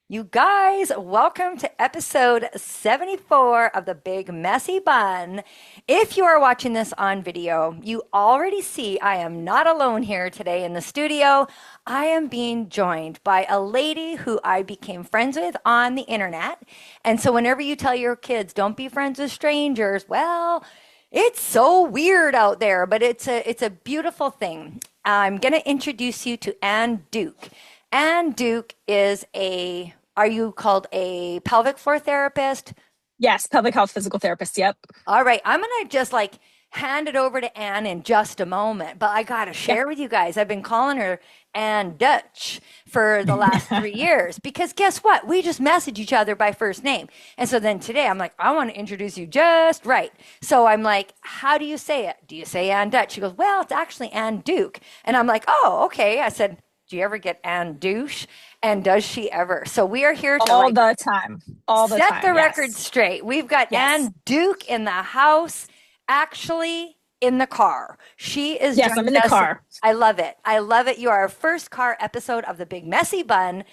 You guys, welcome to episode 74 of the Big Messy Bun. If you are watching this on video, you already see I am not alone here today in the studio. I am being joined by a lady who I became friends with on the internet. And so whenever you tell your kids, don't be friends with strangers, well, it's so weird out there, but it's a beautiful thing. I'm going to introduce you to Ann Duch. Ann Duch is are you called a pelvic floor therapist? Yes, pelvic health physical therapist. Yep. All right, I'm going to just hand it over to Ann in just a moment, but I got to Yeah. share with you guys. I've been calling her Ann Duch for the last 3 years because guess what? We just message each other by first name. And so then today I'm like, I want to introduce you just right. So I'm like, how do you say it? Do you say Ann Duch? She goes, well, it's actually Ann Duch. And I'm like, oh, okay. I said, do you ever get Ann Douche? And does she ever? So we are here to All the time. All the set the time. record Yes. straight. We've got Yes. Ann Duch in the house, actually in the car. She is Yes, I'm in joining the us. car. I love it. I love it. You are our first car episode of the Big Messy Bun.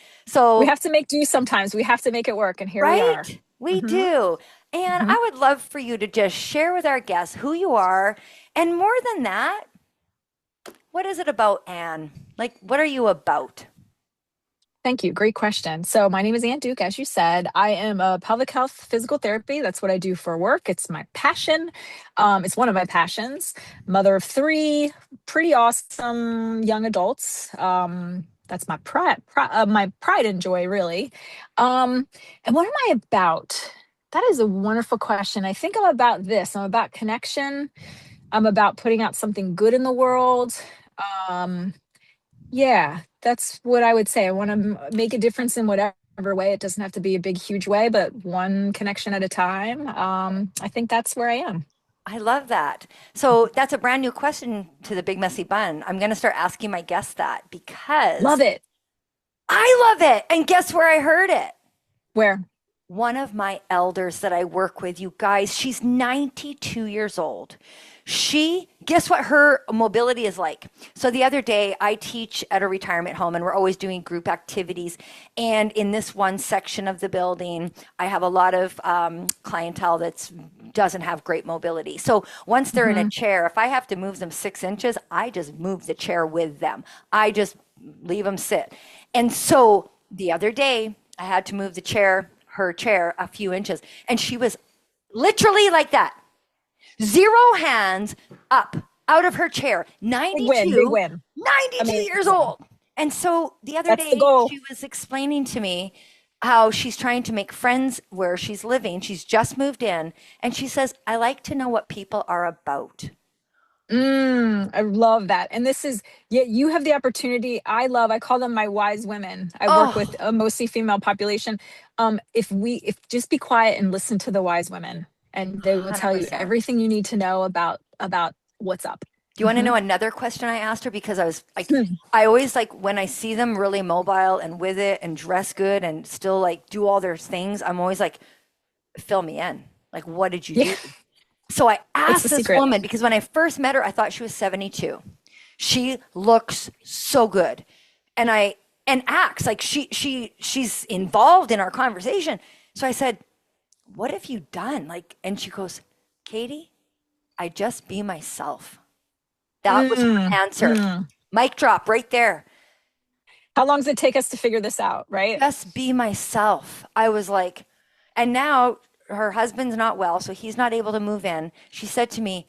We So, have to make do sometimes. We have to make it work. And here we are. right? We hmm do. And hmm I would love for you to just share with our guests who you are. And more than that, what is it about Ann? Like, what are you about? Thank you. Great question. So my name is Ann Duch, as you said. I am a pelvic health physical therapy. That's what I do for work. It's my passion. It's one of my passions. Mother of three, pretty awesome young adults. That's my pride and joy, really. And what am I about? That is a wonderful question. I think I'm about this. I'm about connection. I'm about putting out something good in the world. Um, yeah, that's what I would say. I want to make a difference in whatever way. It doesn't have to be a big, huge way, but one connection at a time. I think that's where I am. I love that. So that's a brand new question to the Big Messy Bun. I'm going to start asking my guests that because Love it. I love it. And guess where I heard it? Where? One of my elders that I work with, you guys, she's 92 years old. Guess what her mobility is like? So the other day, I teach at a retirement home and we're always doing group activities. And in this one section of the building, I have a lot of clientele that doesn't have great mobility. So once they're in a hmm chair, if I have to move them 6 inches, I just move the chair with them. I just leave them sit. And so the other day, I had to move her chair, a few inches. And she was literally like that. Zero hands up out of her chair. Big win, big 92, win. 92 years Amazing. old. And so the other That's the day, goal. she was explaining to me how she's trying to make friends where she's living. She's just moved in. And she says, I like to know what people are about. I love that. And this is, yeah, you have the opportunity. I call them my wise women. I work with Oh, a mostly female population. If just be quiet and listen to the wise women, and they will tell you 100%. everything you need to know about what's up. Do you want to hmm know another question I asked her? Because I was like, Hmm. I always like when I see them really mobile and with it and dress good and still like do all their things, I'm always like, fill me in. Like, what did you Yeah, do? So I it's the asked this secret. woman because when I first met her, I thought she was 72. She looks so good. And acts like she's involved in our conversation. So I said, what have you done? Like, and she goes, Katie, I just be myself. That was Mm, her answer. mm. Mic drop right there. How long does it take us to figure this out, right? Just be myself. I was like, and now her husband's not well, so he's not able to move in. She said to me,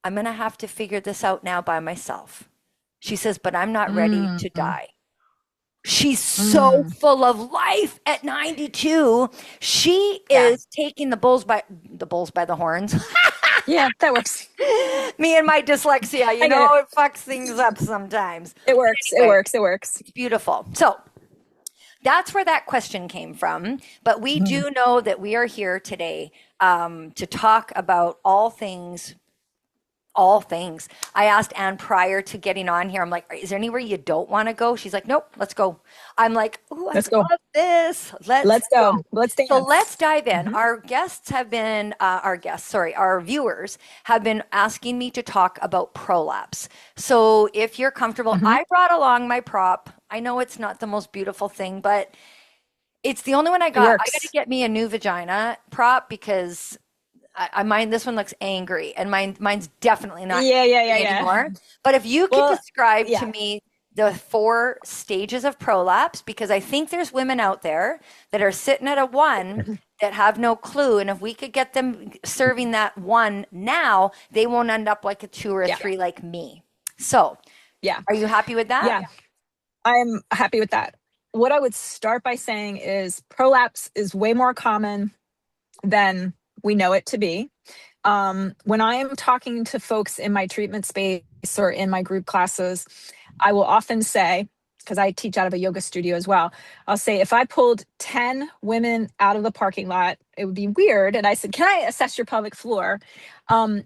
I'm going to have to figure this out now by myself. She says, but I'm not ready Mm, to die. She's so mm. full of life at 92. She Yeah, is taking the bulls by the horns. yeah, that works. Me and my dyslexia, I get it. it fucks things up sometimes. It works. It Anyway, works. It works. it's beautiful. So that's where that question came from. But we Mhm. do know that we are here today to talk about all things. All things. I asked Anne prior to getting on here, I'm like, is there anywhere you don't want to go? She's like, nope, let's go. I'm like, oh, I Let's go. love this. Let's Let's go. go. Let's So let's dance. dive in. Mhm. Our viewers have been asking me to talk about prolapse. So if you're comfortable, Mhm. I brought along my prop. I know it's not the most beautiful thing, but It's the only one I It got. I got to works. get me a new vagina prop because I mine this one looks angry, and mine's definitely not Yeah, yeah, yeah, angry yeah. anymore. But if you could Well, describe to yeah. me the 4 stages of prolapse, because I think there's women out there that are sitting at a 1 that have no clue, and if we could get them serving that 1 now, they won't end up like a 2 or a Yeah. 3 like me. So, Yeah. are you happy with that? Yeah. I'm happy with that. What I would start by saying is prolapse is way more common than we know it to be. When I am talking to folks in my treatment space or in my group classes, I will often say, because I teach out of a yoga studio as well, I'll say, if I pulled 10 women out of the parking lot, it would be weird. And I said, can I assess your pelvic floor? A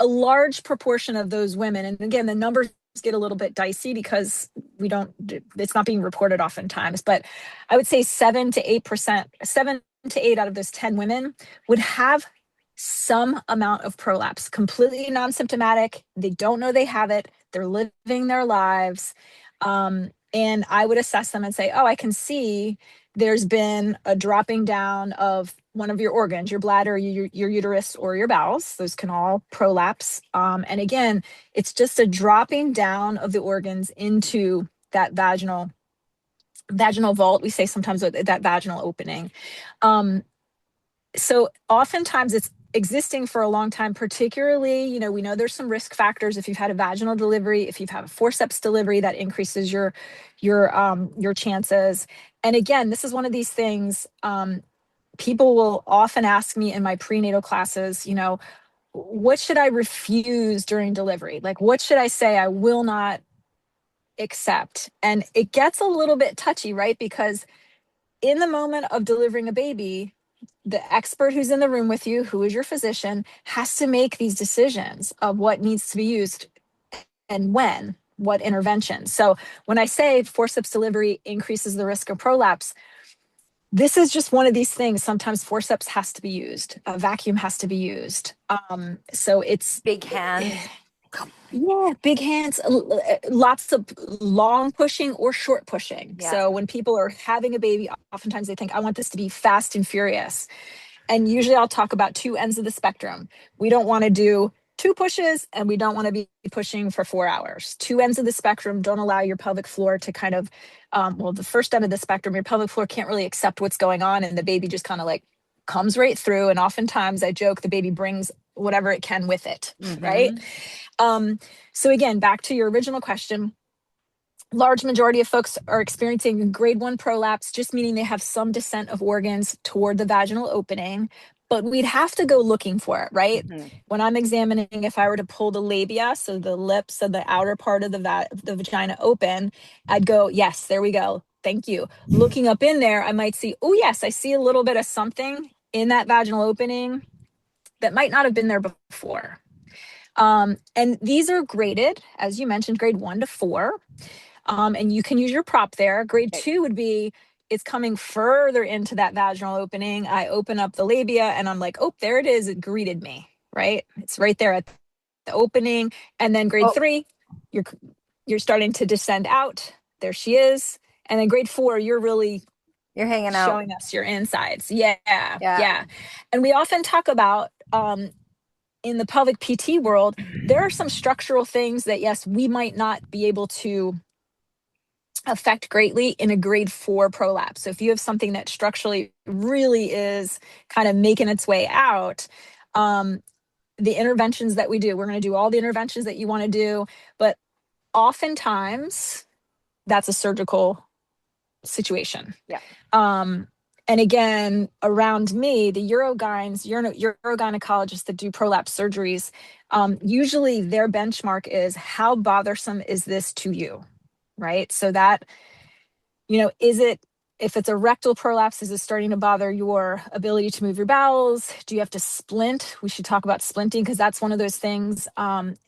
large proportion of those women, and again, the numbers get a little bit dicey because it's not being reported oftentimes, but I would say 7 to 8%, 7 to 8 out of those 10 women would have some amount of prolapse, completely non-symptomatic. They don't know they have it. They're living their lives. And I would assess them and say, oh, I can see there's been a dropping down of one of your organs, your bladder, your uterus, or your bowels. Those can all prolapse. And again, it's just a dropping down of the organs into that vaginal vault. We say sometimes that vaginal opening. So oftentimes it's existing for a long time, particularly, we know there's some risk factors. If you've had a vaginal delivery, if you've had a forceps delivery, that increases your chances. And again, this is one of these things, people will often ask me in my prenatal classes, what should I refuse during delivery? Like, what should I say I will not accept? And it gets a little bit touchy, right? Because in the moment of delivering a baby, the expert who's in the room with you, who is your physician, has to make these decisions of what needs to be used and when, what intervention. So when I say forceps delivery increases the risk of prolapse, this is just one of these things. Sometimes forceps has to be used, a vacuum has to be used. So it's Big hands. yeah, big hands, lots of long pushing or short pushing. Yeah. So when people are having a baby, oftentimes they think, I want this to be fast and furious. And usually I'll talk about 2 ends of the spectrum. We don't want to do 2 pushes and we don't want to be pushing for 4 hours. 2 ends of the spectrum don't allow your pelvic floor to kind of, the first end of the spectrum, your pelvic floor can't really accept what's going on, and the baby just kind of like comes right through. And oftentimes I joke the baby brings whatever it can with it, right? So again, back to your original question, large majority of folks are experiencing grade 1 prolapse, just meaning they have some descent of organs toward the vaginal opening, but we'd have to go looking for it, right? When I'm examining, if I were to pull the labia, so the lips of the outer part of the vagina open, I'd go, yes, there we go. Thank you. Looking up in there, I might see, oh yes, I see a little bit of something in that vaginal opening that might not have been there before. And these are graded, as you mentioned, grade 1 to 4. And you can use your prop there. Grade 2 would be, it's coming further into that vaginal opening. I open up the labia and I'm like, oh, there it is. It greeted me, right? It's right there at the opening. And then grade 3, you're starting to descend out. There she is. And then grade 4, you're hanging out, showing us your insides. Yeah. And we often talk about, in the pelvic PT world, there are some structural things that, yes, we might not be able to affect greatly in a grade 4 prolapse. So if you have something that structurally really is kind of making its way out, the interventions that we do, we're going to do all the interventions that you want to do, but oftentimes that's a surgical situation. And again, around me, the urogynecologists that do prolapse surgeries, usually their benchmark is, how bothersome is this to you, right? So that, if it's a rectal prolapse, is it starting to bother your ability to move your bowels? Do you have to splint? We should talk about splinting, because that's one of those things,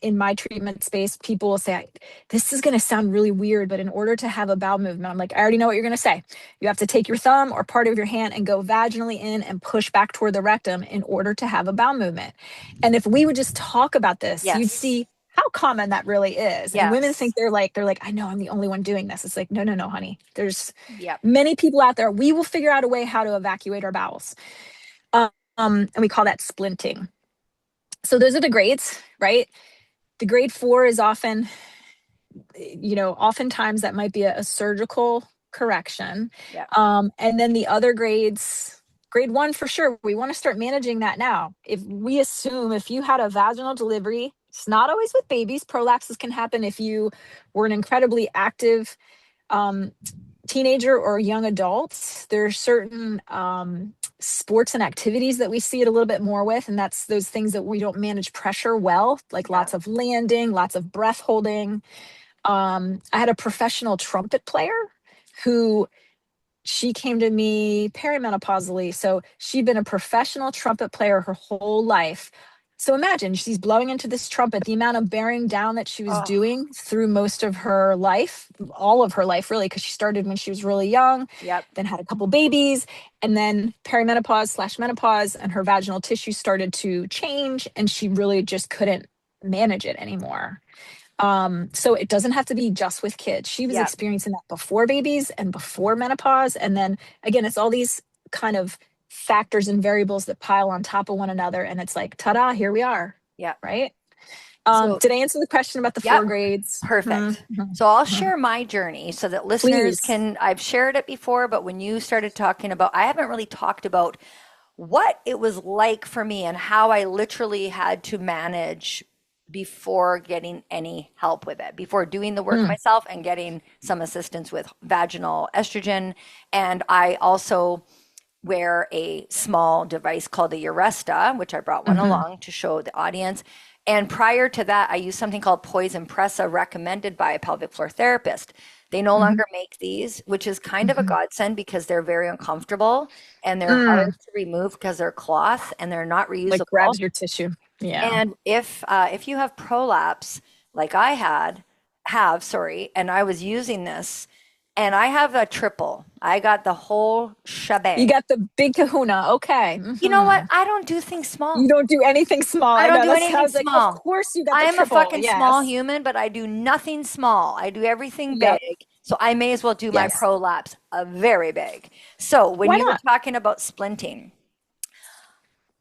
in my treatment space, people will say, this is going to sound really weird, but in order to have a bowel movement, I'm like, I already know what you're going to say. You have to take your thumb or part of your hand and go vaginally in and push back toward the rectum in order to have a bowel movement. And if we would just talk about this, you'd see how common that really is. And women think Yes. they're like, I know I'm the only one doing this. It's like, no, no, no, honey. There's Yep. many people out there. We will figure out a way how to evacuate our bowels. And we call that splinting. So those are the grades, right? The grade 4 is often, oftentimes that might be a surgical correction. Yep. And then the other grades, grade 1 for sure, we want to start managing that now. If we assume if you had a vaginal delivery, it's not always with babies. Prolapses can happen if you were an incredibly active teenager or young adult. There are certain sports and activities that we see it a little bit more with, and that's those things that we don't manage pressure well, like lots of landing, lots of breath holding. I had a professional trumpet player who she came to me perimenopausally. So she'd been a professional trumpet player her whole life. So imagine she's blowing into this trumpet, the amount of bearing down that she was Oh, doing through most of her life, all of her life, really, because she started when she was really young, yep. then had a couple babies, and then perimenopause/menopause, and her vaginal tissue started to change, and she really just couldn't manage it anymore. So it doesn't have to be just with kids. She was Yep. experiencing that before babies and before menopause. And then again, it's all these kind of factors and variables that pile on top of one another. And it's like, ta-da, here we are. Yep. Right. So, Did I answer the question about the yep. 4 grades? Perfect. Mhm. So I'll Mhm. share my journey so that listeners Please. can, I've shared it before, but when you started talking about, I haven't really talked about what it was like for me and how I literally had to manage before getting any help with it, before doing the work Mm. myself and getting some assistance with vaginal estrogen. And I also wear a small device called the URESTA, which I brought one Mhm. along to show the audience. And prior to that, I used something called Poison Pressa, recommended by a pelvic floor therapist. They no Mhm. longer make these, which is kind of a Mhm. godsend because they're very uncomfortable and they're Mm. hard to remove because they're cloth and they're not Like reusable. grabs your tissue. Yeah. And if you have prolapse, like I sorry, and I was using this, and I have a triple. I got the whole You shebang. got the big kahuna. Okay. You know what? Mhm. I don't do things small. You don't do anything small. I I don't know. do That's how I anything was like, of small. course you got I the am a triple. fucking small Yes. human, but I do nothing small. I do everything Yep. big. So I may as well do my Yes. prolapse very big. So when Why you were not? talking about splinting,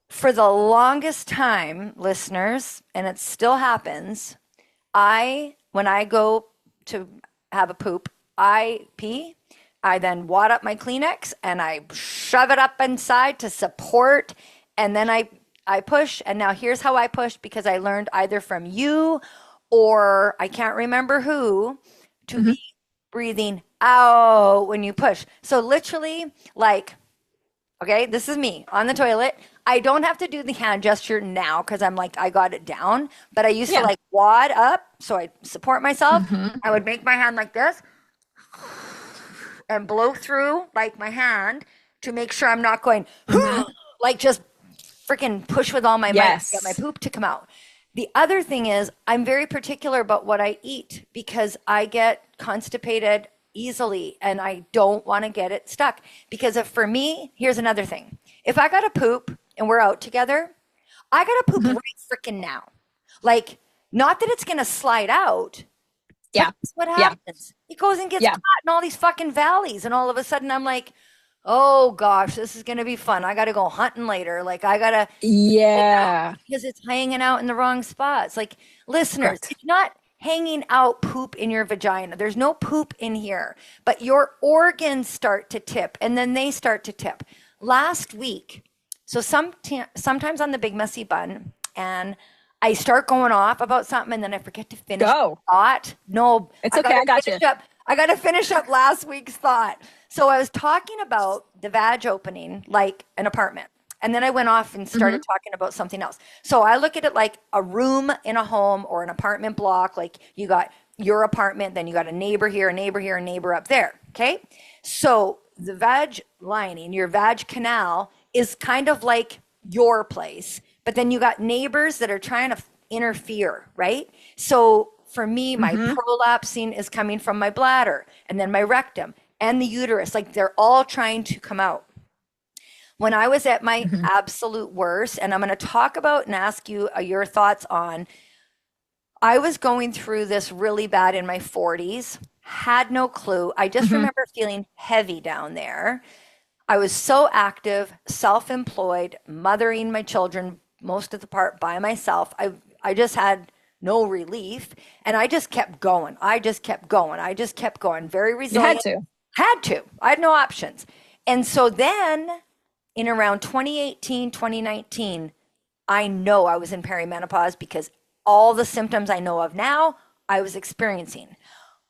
for the longest time, listeners, and it still happens, when I go to have a poop, I pee, I then wad up my Kleenex and I shove it up inside to support, and then I push. And now here's how I push, because I learned either from you or I can't remember who, to Mhm. be breathing out when you push. So literally, like, okay, this is me on the toilet. I don't have to do the hand gesture now because I'm like, I got it down. But I used to Yeah. like wad up so I support myself. Mhm. I would make my hand like this and blow through like my hand to make sure I'm not going Mhm. like just freaking push with all my might to get my Yes. poop to come out. The other thing is, I'm very particular about what I eat because I get constipated easily and I don't want to get it stuck. Because if for me, here's another thing. If I got to poop and we're out together, I got to poop Mhm. right freaking now. Like, not that it's going to slide out, but Yeah. guess what Yeah. happens? It goes and gets Yeah. caught in all these fucking valleys. And all of a sudden I'm like, oh gosh, this is going to be fun. I got to go hunting later. Like, I got to it out Yeah. because it's hanging out in the wrong spots. Like, listeners, Correct. it's not hanging out poop in your vagina. There's no poop in here, but your organs start to tip and then they start to tip. Last week, so sometimes on the big messy bun, and I start going off about something and then I forget to finish the Go. thought. No, It's I got okay. to I got finish you. up. I got to finish up last week's thought. So I was talking about the vag opening like an apartment. And then I went off and started Mhm. talking about something else. So I look at it like a room in a home or an apartment block. Like you got your apartment, then you got a neighbor here, a neighbor here, a neighbor up there. Okay. So the vag lining, your vag canal, is kind of like your place. But then you got neighbors that are trying to interfere, right? So for me, my Mhm. prolapsing is coming from my bladder and then my rectum and the uterus. Like they're all trying to come out. When I was at my Mhm. absolute worst, and I'm going to talk about and ask you your thoughts on I was going through this really bad in my 40s, had no clue. I just Hmm. remember feeling heavy down there. I was so active, self-employed, mothering my children most of the part by myself. I just had no relief, and I just kept going. I just kept going. I just kept going. Very You had resilient. to. Had to. I had no options. And so then in around 2018, 2019, I know I was in perimenopause because all the symptoms I know of now, I was experiencing.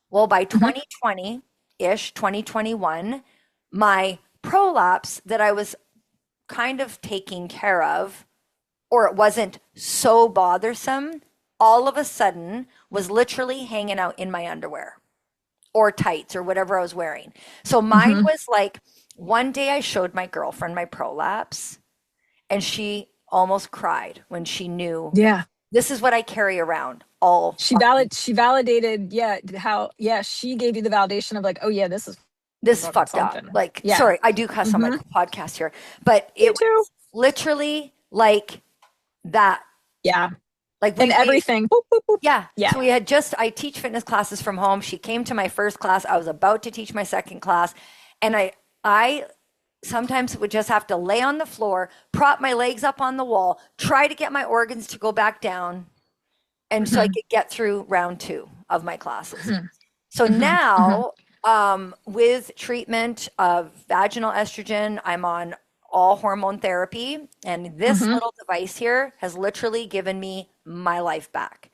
Well, by Hmm. 2020 ish, 2021, my prolapse that I was kind of taking care of, or it wasn't so bothersome, all of a sudden was literally hanging out in my underwear or tights or whatever I was wearing. So mine Hmm. was like one day I showed my girlfriend my prolapse and she almost cried when she knew Yeah. this is what I carry around all fucking. She validated, yeah, how, yeah, she gave you the validation of like, oh yeah, this is This is fucking fucked up. something. Like, Yeah. sorry, I do cuss on my Hmm. podcast here, but Me it too. was literally like that. Yeah. Like And we everything. Boop, boop, boop. yeah. Yeah. So we had just, I teach fitness classes from home. She came to my first class. I was about to teach my second class. And I sometimes would just have to lay on the floor, prop my legs up on the wall, try to get my organs to go back down. And so I Hmm. could get through round two of my classes. Hmm. So Hmm. Hmm. now, with treatment of vaginal estrogen, I'm on all hormone therapy. And this Hmm. little device here has literally given me my life back.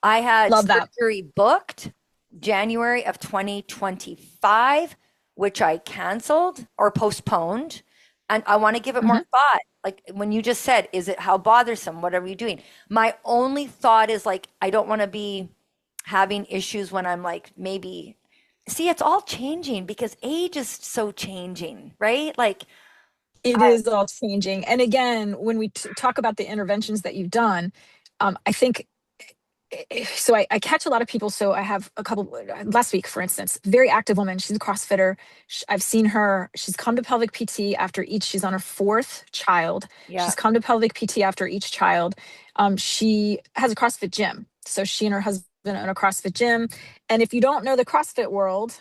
I had Love that. surgery booked January of 2025, which I canceled or postponed. And I want to give it more Hmm. thought. Like when you just said, is it how bothersome? What are we doing? My only thought is like, I don't want to be having issues when I'm like, maybe, see, it's all changing because age is so changing, right? Like, It I, is all changing. And again, when we talk about the interventions that you've done, I think so. I catch a lot of people. So I have a couple last week, for instance, very active woman. She's a CrossFitter. I've seen her. She's come to pelvic PT after each. She's on her fourth child. yeah, She's come to pelvic PT after each child. She has a CrossFit gym. So she and her husband own a CrossFit gym. And if you don't know the CrossFit world,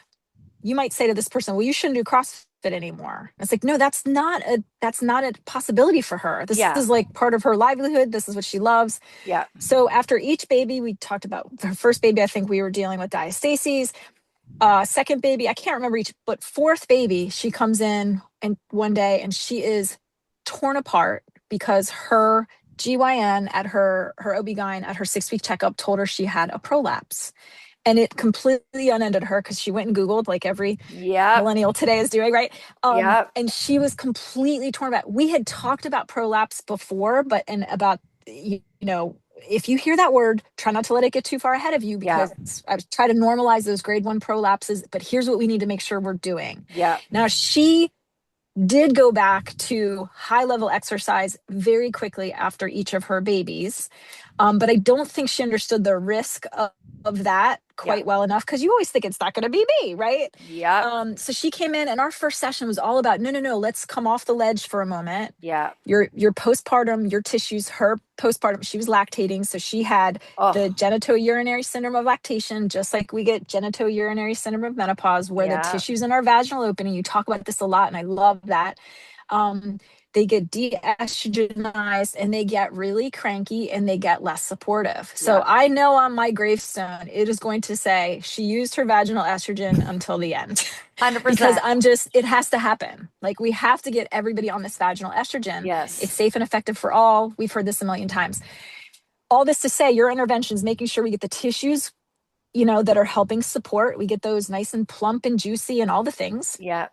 you might say to this person, well, you shouldn't do CrossFit anymore. It's like, no, that's not a possibility for her. This yeah, is like part of her livelihood. This is what she loves. yeah, So after each baby, we talked about her first baby. I think we were dealing with diastases. Second baby, I can't remember each, but fourth baby, she comes in and one day and she is torn apart because her GYN at her OB-GYN at her 6-week checkup told her she had a prolapse. And it completely unended her because she went and Googled like every yep, millennial today is doing, right? yep, And she was completely torn about. We had talked about prolapse before, but and about if you hear that word, try not to let it get too far ahead of you yeah, because I try to normalize those grade 1 prolapses. But here's what we need to make sure we're doing. yeah, Now she did go back to high level exercise very quickly after each of her babies. But I don't think she understood the risk of that yeah, quite well enough because you always think it's not going to be me, right? yep, So she came in and our first session was all about no, let's come off the ledge for a moment. yep. Your postpartum, your tissues, her postpartum, she was lactating. So she had the Oh, genitourinary syndrome of lactation, just like we get genitourinary syndrome of menopause, where the yeah. tissues in our vaginal opening, you talk about this a lot, and I love that. Um, they get de-estrogenized and they get really cranky and they get less supportive. So Yeah, I know on my gravestone, it is going to say she used her vaginal estrogen until the end. Because 100%. it has to happen. Like we have to get everybody on this vaginal estrogen. Yes. It's safe and effective for all. We've heard this a million times. All this to say, your interventions, making sure we get the tissues, that are helping support. We get those nice and plump and juicy and all the things. Yeah.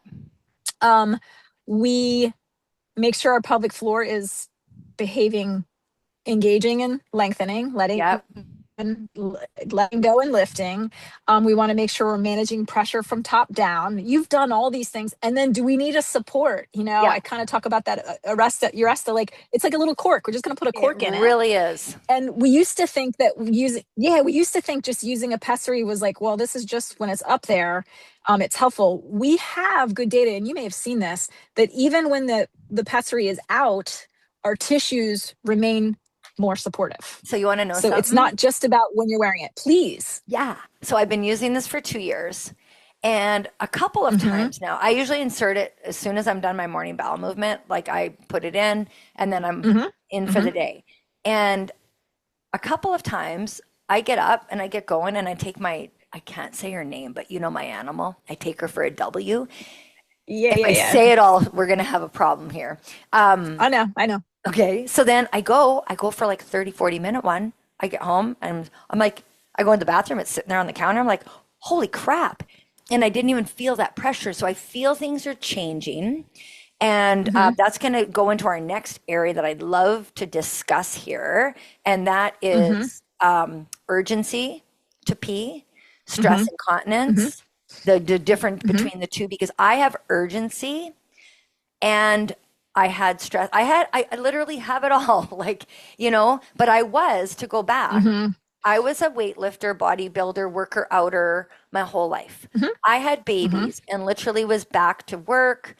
We make sure our pelvic floor is behaving, engaging and lengthening, Yep. letting go and lifting. We want to make sure we're managing pressure from top down. You've done all these things. And then do we need a support? Yeah. I kind of talk about that URESTA, like it's like a little cork. We're just going to put a It cork in it. really is. And we used to think that we used to think just using a pessary was like, well, this is just when it's up there. It's helpful. We have good data, and you may have seen this, that even when the pessary is out, our tissues remain more supportive. So you want to know So something? it's not just about when you're wearing it. Please. Yeah. So I've been using this for 2 years. And a couple of Mm-hmm. times now, I usually insert it as soon as I'm done my morning bowel movement. Like I put it in and then I'm Mm-hmm. in for Mm-hmm. the day. And a couple of times I get up and I get going and I take my, I can't say her name, but you know my animal. I take her for a W. Yeah, If yeah, I yeah. say it all, we're going to have a problem here. I know. I know. Okay. So then I go for like 30, 40 minute one. I get home and I'm like, I go in the bathroom, it's sitting there on the counter. I'm like, holy crap. And I didn't even feel that pressure. So I feel things are changing. And Mm-hmm. that's going to go into our next area that I'd love to discuss here. And that Mm-hmm. is urgency to pee, Mm-hmm. stress Mm-hmm. incontinence, the difference Mm-hmm. between the two, because I have urgency and I had stress. I literally have it all, like, but I was, to go back, Mm-hmm. I was a weightlifter, bodybuilder, worker outer my whole life. Mm-hmm. I had Mm-hmm. babies and literally was back to work.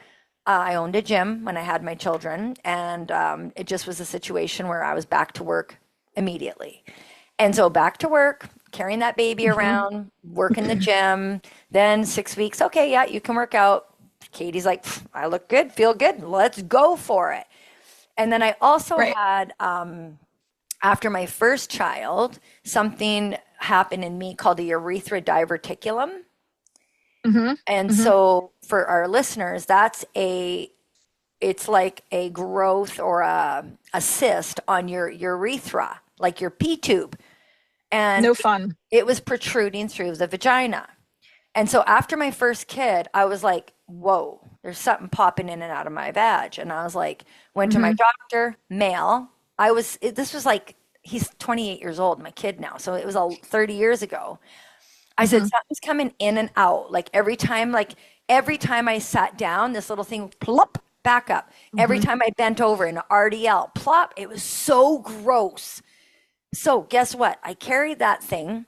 I owned a gym when I had my children, and it just was a situation where I was back to work immediately. And so back to work, carrying that baby Mm-hmm. around, working the gym. Then 6 weeks, okay, yeah, you can work out. Katie's like, I look good, feel good, let's go for it. And then I also Right. had, after my first child, something happened in me called a urethra diverticulum. Mm-hmm. And Mm-hmm. so for our listeners, it's like a growth or a cyst on your urethra, like your pee tube. And No fun. it was protruding through the vagina. And so after my first kid, I was like, whoa, there's something popping in and out of my vag. And I was like, went to my Mm-hmm. doctor, male. This was like, he's 28 years old, my kid now. So it was all 30 years ago. I said, Mm-hmm. something's coming in and out. Like every time I sat down, this little thing would plop back up. Every Mm-hmm. time I bent over in an RDL, plop. It was so gross. So guess what? I carried that thing.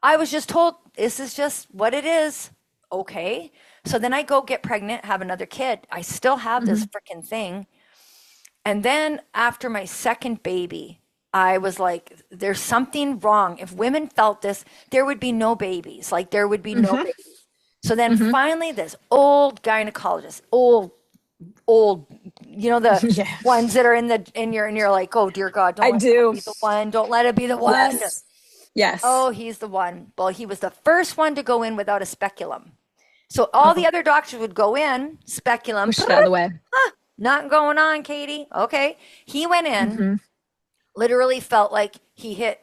I was just told this is just what it is. Okay. So then I go get pregnant, have another kid. I still have Mm-hmm. this freaking thing. And then after my second baby, I was like, there's something wrong. If women felt this, there would be no babies. Like there would be no Mm-hmm. babies. So then Mm-hmm. finally, this old gynecologist, old, the Yeah, ones that are and you're like, oh dear God, don't I let that do. be the one. Don't let it be the one. Yes. Yes. Oh, he's the one. Well, he was the first one to go in without a speculum. So all the Oh, other doctors would go in, speculum, push it out of the way. not going on, Katie. Okay. He went in, Mm-hmm. literally felt like he hit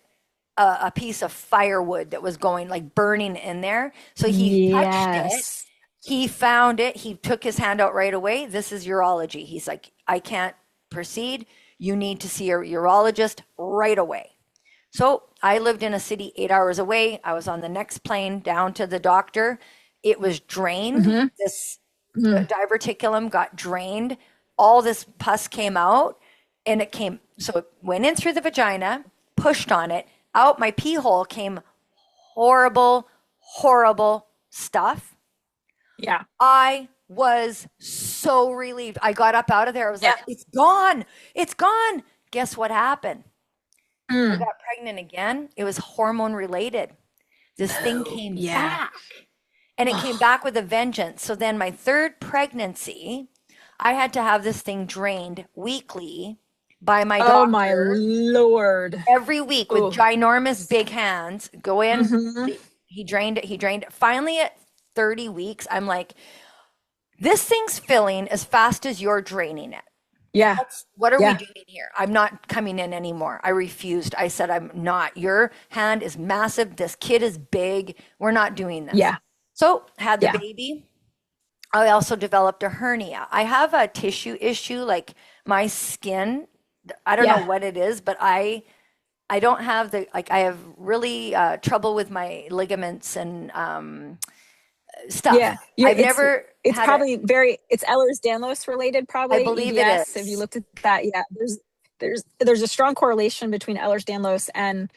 a piece of firewood that was going like burning in there. So he touched it. Yes. He found it. He took his hand out right away. This is urology. He's like, I can't proceed. You need to see a urologist right away. So I lived in a city 8 hours away. I was on the next plane down to the doctor. It was drained. Mm-hmm. This Mm-hmm. diverticulum got drained. All this pus came out and so it went in through the vagina, pushed on it. Out my pee hole came horrible, horrible stuff. Yeah. I was so relieved. I got up out of there. I was Yeah. like, it's gone. It's gone. Guess what happened? I Mm. got pregnant again. It was hormone related. This thing Oh, came yeah. back and it came back with a vengeance. So then my third pregnancy, I had to have this thing drained weekly by my Oh my doctor Lord. every week with Oh. ginormous big hands. Go in. Mm-hmm. He drained it. He drained it. Finally, at 30 weeks, I'm like, this thing's filling as fast as you're draining it. Yeah. What are we Yeah. doing here? I'm not coming in anymore. I refused. I said, I'm not. Your hand is massive. This kid is big. We're not doing this. Yeah. So had the Yeah. baby. I also developed a hernia. I have a tissue issue, like my skin. I don't know Yeah. what it is, but I don't have I have really trouble with my ligaments and stuff. Yeah. I've never It's had probably it's Ehlers-Danlos related, I probably believe it EDS. Have you is looked at that? Yeah. There's a strong correlation between Ehlers-Danlos and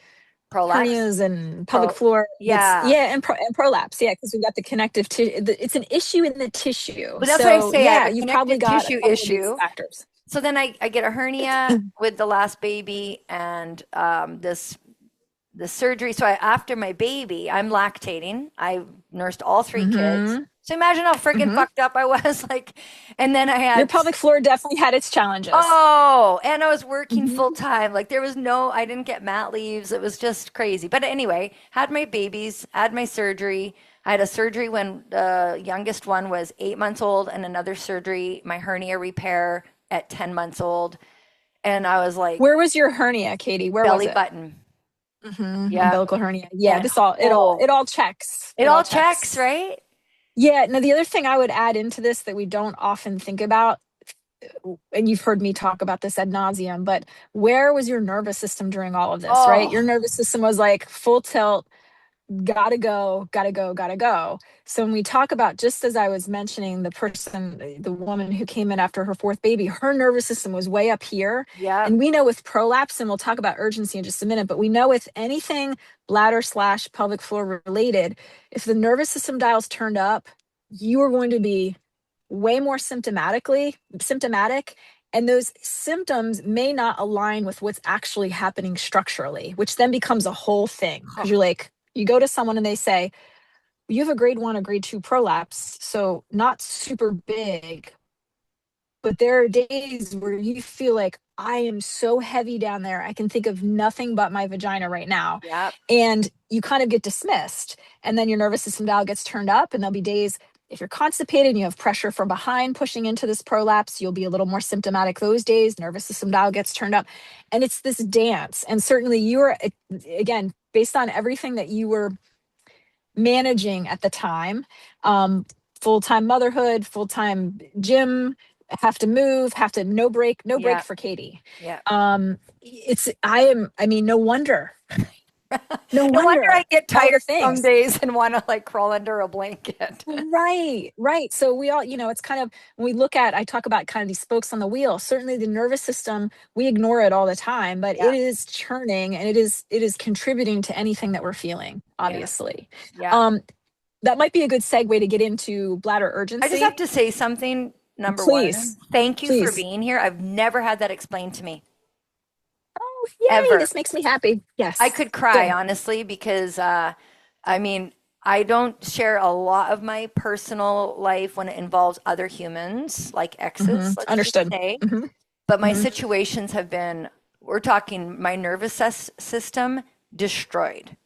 prolapse. hernias and pelvic Pro, floor. yeah. And prolapse. Yeah, because we've got the connective tissue. It's an issue in the tissue. But that's what I So say. I have yeah, a you've probably connective got a tissue couple of these issue. factors. So then I get a hernia with the last baby and the surgery. So after my baby, I'm lactating. I nursed all three kids. Mm-hmm. So imagine how freaking Mm-hmm. fucked up I was. Like, and then I Your had, pelvic floor definitely had its challenges. oh, and I was working full Mm-hmm. time. Like there was no, I didn't get mat leaves. It was just crazy. But anyway, had my babies, had my surgery. I had a surgery when the youngest one was 8 months old, and another surgery, my hernia repair at 10 months old. And I was like, Where was your hernia, Katie? Where was belly it? button. Mm-hmm. Yeah. Umbilical hernia. Yeah, And this all oh, it all checks. it It all all checks, checks. right? Yeah. Now the other thing I would add into this that we don't often think about, and you've heard me talk about this ad nauseum, but where was your nervous system during all of this, right? Your Oh, nervous system was like full tilt, gotta go, gotta go, gotta go. So when we talk about, just as I was mentioning, the person, the woman who came in after her fourth baby, her nervous system was way up here. yeah. And we know with prolapse, and we'll talk about urgency in just a minute, but we know with anything bladder slash pelvic floor related, if the nervous system dial's turned up, you are going to be way more symptomatic, and those symptoms may not align with what's actually happening structurally, which then becomes a whole thing because Huh. you're like, you go to someone and they say, you have a grade 1 or grade 2 prolapse, so not super big, but there are days where you feel like, I am so heavy down there, I can think of nothing but my vagina right now. Yep. And you kind of get dismissed. And then your nervous system dial gets turned up, and there'll be days, if you're constipated and you have pressure from behind pushing into this prolapse, you'll be a little more symptomatic those days. Nervous system dial gets turned up. And it's this dance. And certainly you are, again, based on everything that you were managing at the time, um, full-time motherhood, full-time gym, have to move, have to, no break Yeah. for Katie. Yeah. I mean, no wonder, no No wonder I wonder get all the tired some things. days and want to like crawl under a blanket. Right, right. So we all, it's kind of, when we look at, I talk about kind of these spokes on the wheel. Certainly the nervous system, we ignore it all the time, but Yeah. it is churning, and it is contributing to anything that we're feeling, Yeah. obviously. Yeah. Um, that might be a good segue to get into bladder I just have urgency. to say something. Number one, Please, thank you for please. being here. I've never had that explained to me Oh, yay, ever. this makes me happy. I Yes, could cry, good. honestly, because I mean, I don't share a lot of my personal life when it involves other humans, like exes, let's just Understood. say. hmm But my hmm situations have been, we're talking my nervous system destroyed.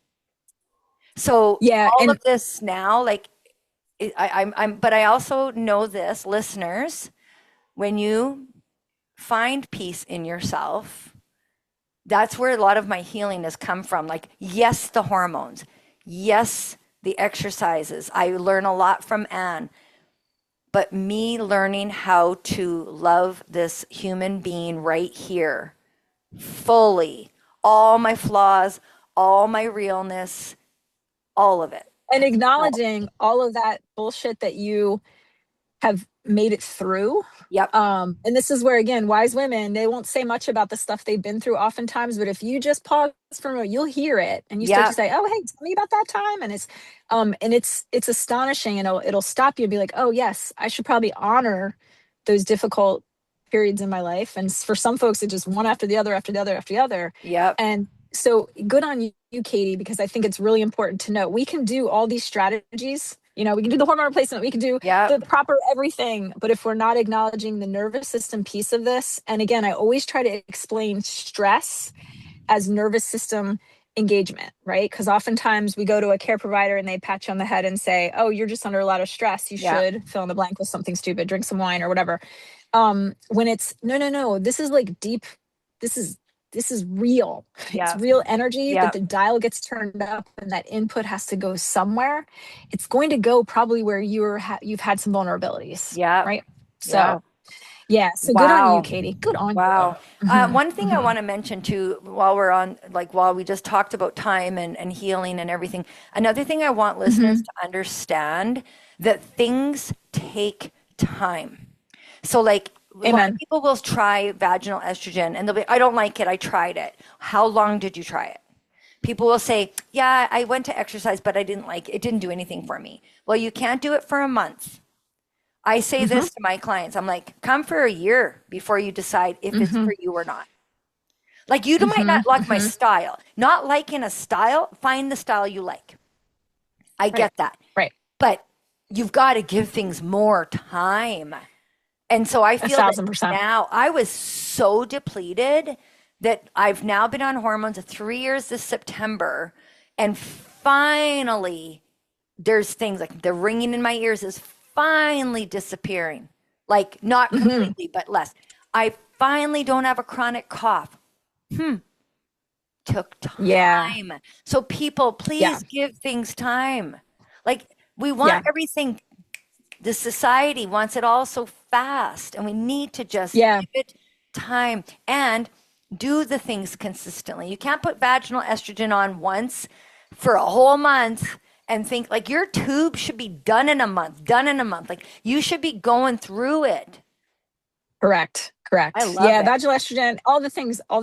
So Yeah, all of and this now, like, but I also know this, listeners, when you find peace in yourself, that's where a lot of my healing has come from. Like, yes, the hormones, yes, the exercises. I learn a lot from Anne, but me learning how to love this human being right here fully, all my flaws, all my realness, all of it. and Oh, acknowledging all of that bullshit that you have made it through. yep, And this is where, again, wise women, they won't say much about the stuff they've been through oftentimes, but if you just pause for a moment, you'll hear it and you start to yep, say, oh, hey, tell me about that time. And it's astonishing, and it'll stop you and be like, oh yes, I should probably honor those difficult periods in my life. And for some folks, it's just one after the other, after the other, after the other. yep, And so good on you, Katie, because I think it's really important to know we can do all these strategies. We can do the hormone replacement, we can do yep, the proper everything, but if we're not acknowledging the nervous system piece of this, and again, I always try to explain stress as nervous system engagement, right? Because oftentimes we go to a care provider and they pat you on the head and say, oh, you're just under a lot of stress, you yep, should fill in the blank with something stupid, drink some wine or whatever. When it's no, no, no, this is like deep, this is this is real. It's yep, real energy that yep, the dial gets turned up, and that input has to go somewhere. It's going to go probably where you've had some vulnerabilities, yep, right? yep. So yeah, so good on you, Wow. Katie. Good on you. Wow. hmm One thing I hmm want to mention too, while we're on, like, while we just talked about time and healing and everything, another thing I want listeners hmm to understand that things take time. So, like, a lot of Amen. people will try vaginal estrogen and they'll be, I don't like it. I tried it. How long did you try it? People will say, yeah, I went to exercise, but I didn't like it. It didn't do anything for me. Well, you can't do it for a month. I say Mm-hmm. this to my clients. I'm like, come for a year before you decide if it's Mm-hmm. for you or not. Like you might Mm-hmm. not like my Mm-hmm. style. Not liking a style, find the style you like. I Right. get that. Right. But you've got to give things more time. And so I A feel that thousand percent. now I was so depleted that I've now been on hormones 3 years this September. And finally, there's things like the ringing in my ears is finally disappearing. Like not Mm-hmm. completely, but less. I finally don't have a chronic cough. Took Yeah. time. So people, Yeah. please give things time. Like we want Yeah. everything, the society wants it all so fast, and we need to just Yeah. give it time and do the things consistently. You can't put vaginal estrogen on once for a whole month and think like your tube should be done in a month, done in a month. Like you should be going through it. Correct. I Correct. love Yeah. it. Vaginal estrogen, all the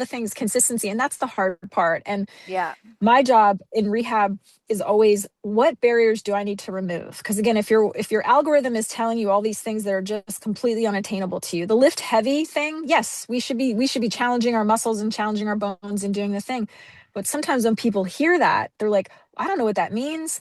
things, consistency. And that's the hard part. And Yeah. my job in rehab is always, what barriers do I need to remove? Because again, if your algorithm is telling you all these things that are just completely unattainable to you, the lift heavy thing, yes, we should be challenging our muscles and challenging our bones and doing the thing. But sometimes when people hear that, they're like, I don't know what that means.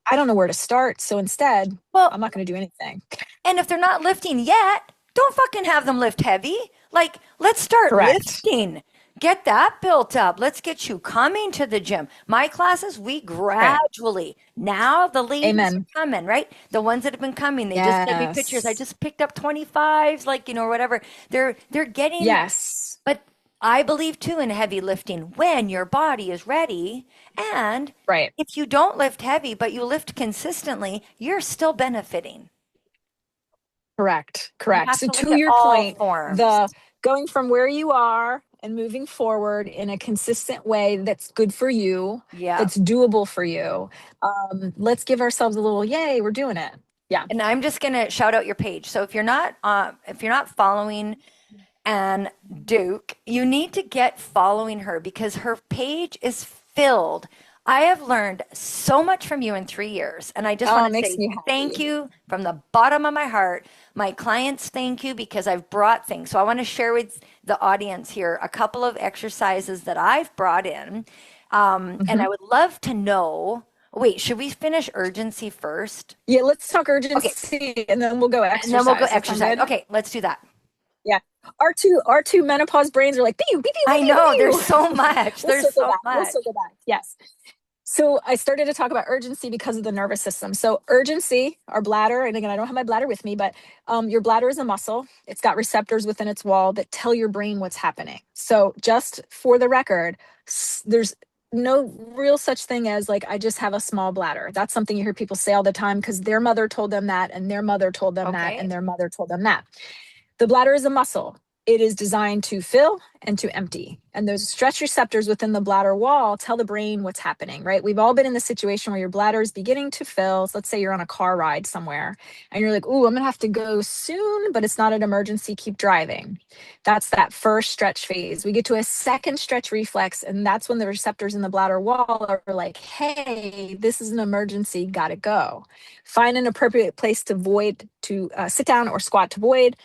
I don't know where to start. So instead, Well, I'm not going to do anything. and if they're not lifting yet, don't fucking have them lift heavy. Like, let's start Correct. lifting. Get that built up. Let's get you coming to the gym. My classes, we Right. gradually. Now the ladies Amen. are coming, right? The ones that have been coming, they just send me pictures. I Yes. just picked up 25s, like, or whatever. They're getting, Yes. but I believe too in heavy lifting when your body is ready. And Right. if you don't lift heavy, but you lift consistently, you're still benefiting. Correct. You Correct. have So to look to at your all point, forms. the going from where you are and moving forward in a consistent way that's good for you, Yeah. that's doable for you. Let's give ourselves a little yay, we're doing it. Yeah. And I'm just gonna shout out your page. So if you're not following Anne Duke, you need to get following her because her page is filled. I have learned so much from you in 3 years. And I just Oh, want it to makes say me thank happy. you from the bottom of my heart. My clients, thank you because I've brought things. So I want to share with the audience here a couple of exercises that I've brought in. And Hmm. I would love to know. Wait, should we finish urgency first? Yeah, let's talk Okay. urgency and then we'll go And then we'll go exercise. That sound exercise. good? Okay, let's do that. Yeah. Our two menopause brains are like, pew, pew, pew, I pew, know there's pew, so pew. much. We'll There's circle so back. We'll much. circle back. Yes. So I started to talk about urgency because of the nervous system. So urgency, our bladder, and again, I don't have my bladder with me, but your bladder is a muscle. It's got receptors within its wall that tell your brain what's happening. So just for the record, there's no real such thing as like, I just have a small bladder. That's something you hear people say all the time because their mother told them that, and their mother told them that, Okay. and their mother told them that. The bladder is a muscle. It is designed to fill and to empty. And those stretch receptors within the bladder wall tell the brain what's happening, right? We've all been in the situation where your bladder is beginning to fill. So let's say you're on a car ride somewhere and you're like, "Ooh, I'm going to have to go soon, but it's not an emergency. Keep driving." That's that first stretch phase. We get to a second stretch reflex, and that's when the receptors in the bladder wall are like, "Hey, this is an emergency. Got to go." Find an appropriate place to void, to sit down or squat to void.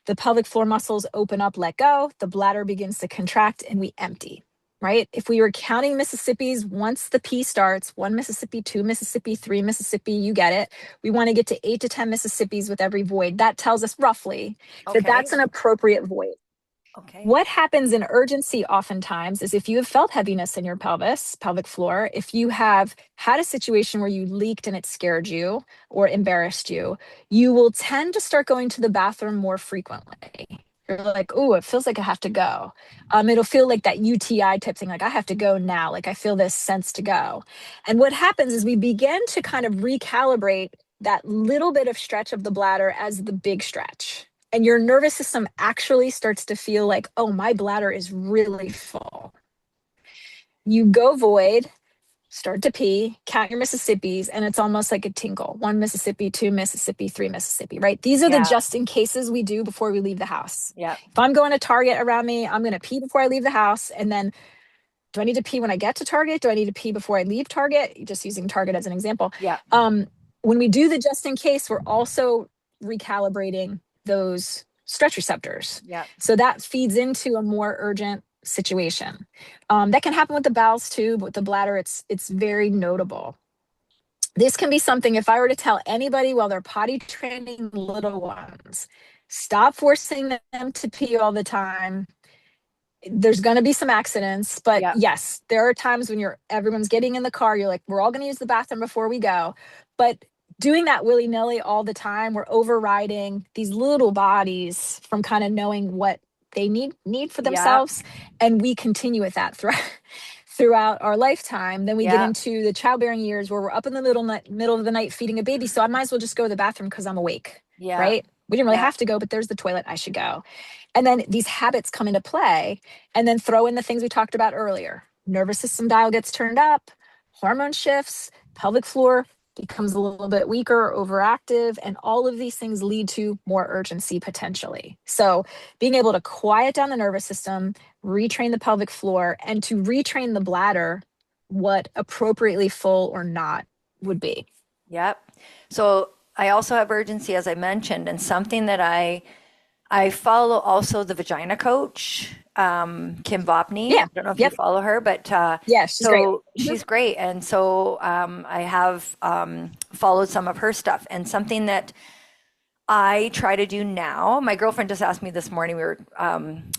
The pelvic floor muscles open up, let go. The bladder begins to contract, and we empty, right? If we were counting Mississippi's, once the P starts, one Mississippi, two Mississippi, three Mississippi, you get it. We want to get to 8 to 10 Mississippi's with every void. That tells us roughly that Okay. that's an appropriate void. Okay. What happens in urgency oftentimes is if you have felt heaviness in your pelvis, pelvic floor, if you have had a situation where you leaked and it scared you or embarrassed you, you will tend to start going to the bathroom more frequently. You're like, oh, it feels like I have to go. It'll feel like that UTI type thing, like I have to go now, like I feel this sense to go. And what happens is we begin to kind of recalibrate that little bit of stretch of the bladder as the big stretch, and your nervous system actually starts to feel like, oh, my bladder is really full. You go void, start to pee, count your Mississippis, and it's almost like a tinkle. One Mississippi, two Mississippi, three Mississippi, right? These are the Yeah. just in cases we do before we leave the house. Yeah. If I'm going to Target around me, I'm going to pee before I leave the house. And then do I need to pee when I get to Target? Do I need to pee before I leave Target? Just using Target as an example. Yeah. When we do the just in case, we're also recalibrating those stretch receptors. Yeah. So that feeds into a more urgent situation. That can happen with the bowels too, but with the bladder, it's very notable. This can be something, if I were to tell anybody while they're potty training little ones, stop forcing them to pee all the time. There's going to be some accidents, but Yeah. yes, there are times when everyone's getting in the car, you're like, we're all going to use the bathroom before we go. But doing that willy-nilly all the time, we're overriding these little bodies from kind of knowing what they need for Yeah. themselves, and we continue with that throughout our lifetime. Then we get Yeah. into the childbearing years where we're up in the middle of the night feeding a baby, so I might as well just go to the bathroom because I'm awake. Yeah. Right? We didn't really Yeah. have to go, but there's the toilet, I should go. And then these habits come into play, and then throw in the things we talked about earlier. Nervous system dial gets turned up, hormone shifts, pelvic floor becomes a little bit weaker, overactive, and all of these things lead to more urgency potentially. So being able to quiet down the nervous system, retrain the pelvic floor, and to retrain the bladder what appropriately full or not would be. Yep. So I also have urgency, as I mentioned, and something that I follow also the vagina coach, Kim Vopni. Yeah. I don't know if you Yep. follow her, but Yeah, she's great. she's great. And so I have followed some of her stuff. And something that I try to do now, my girlfriend just asked me this morning, we were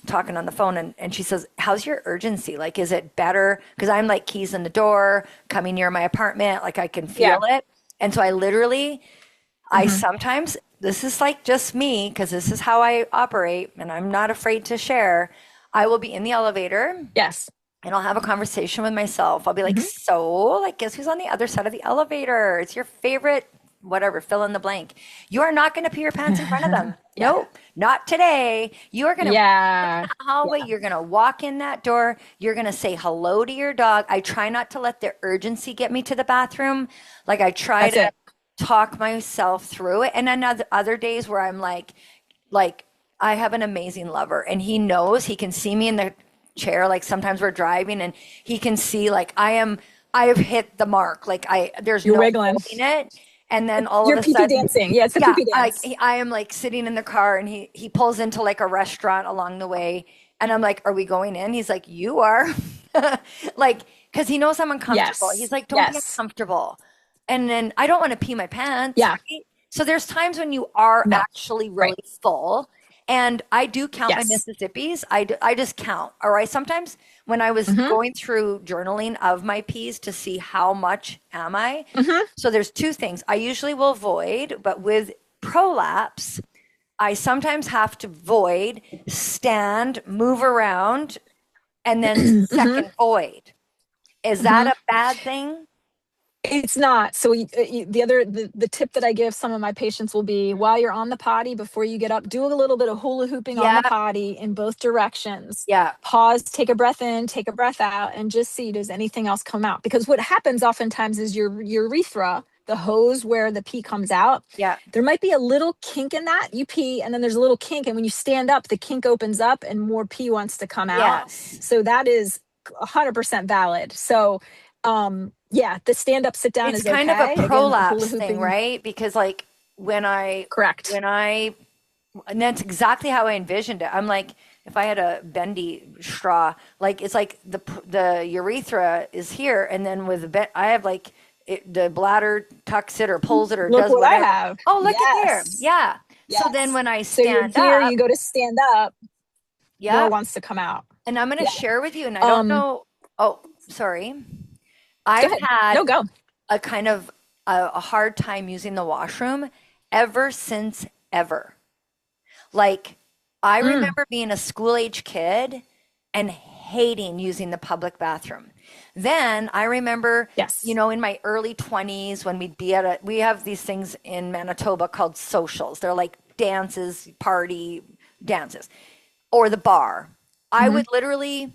talking on the phone, and she says, how's your urgency? Like, is it better? Because I'm like keys in the door, coming near my apartment, like I can feel it. And so I literally, I sometimes, this is like just me, because this is how I operate, and I'm not afraid to share. I will be in the elevator Yes. and I'll have a conversation with myself. I'll be like, so, like, guess who's on the other side of the elevator? It's your favorite, whatever, fill in the blank. You are not going to pee your pants in front of them. Yeah. Nope, not today. You are going to Yeah. the hallway. You're going to walk in that door. You're going to say hello to your dog. I try not to let the urgency get me to the bathroom. Like, I try That's to it. talk myself through it. And then other days where I'm like I have an amazing lover, and he knows, he can see me in the chair. Like sometimes we're driving and he can see like I have hit the mark. Like there's You're no wiggling. holding it. And then all You're of a pee sudden, dancing. Yeah, it's a yeah, pee dance. I am like sitting in the car, and he pulls into like a restaurant along the way, and I'm like, "Are we going in?" He's like, "You are," like because he knows I'm uncomfortable. Yes. He's like, "Don't be Yes. uncomfortable," and then I don't want to pee my pants. Yeah. Right? So there's times when you are No. actually really Right. full. And I do count my Yes. Mississippis. I just count. Or I sometimes, when I was going through journaling of my P's to see how much am I. So there's two things. I usually will void, but with prolapse, I sometimes have to void, stand, move around, and then second void. Is that a bad thing? It's not. So the tip that I give some of my patients will be, while you're on the potty, before you get up, do a little bit of hula hooping on the Yeah. potty in both directions. Yeah. Pause, take a breath in, take a breath out, and just see, does anything else come out? Because what happens oftentimes is your urethra, the hose where the pee comes out, Yeah. there might be a little kink in that. You pee and then there's a little kink, and when you stand up, the kink opens up and more pee wants to come out. Yes. So that is 100% valid. So yeah, the stand up, sit down It's is kind okay. of a Again, prolapse hula thing, hooping. right? Because like Correct. and that's exactly how I envisioned it. I'm like, if I had a bendy straw, like it's like the urethra is here, and then with I have like the bladder tucks it or pulls it or Look does what whatever. I have. Oh, look at there. Yes. Yeah. So Yes. then when I So you're stand here, up, you go to stand up, yeah, more wants to come out. and I'm going to Yeah. share with you, and I don't know. Oh, sorry. Go I've ahead. had No, go. a kind of a hard time using the washroom ever since ever. Like, I remember being a school age kid and hating using the public bathroom. Then I remember, Yes. you know, in my early 20s when we'd be we have these things in Manitoba called socials. They're like dances, party dances, or the bar. I would literally,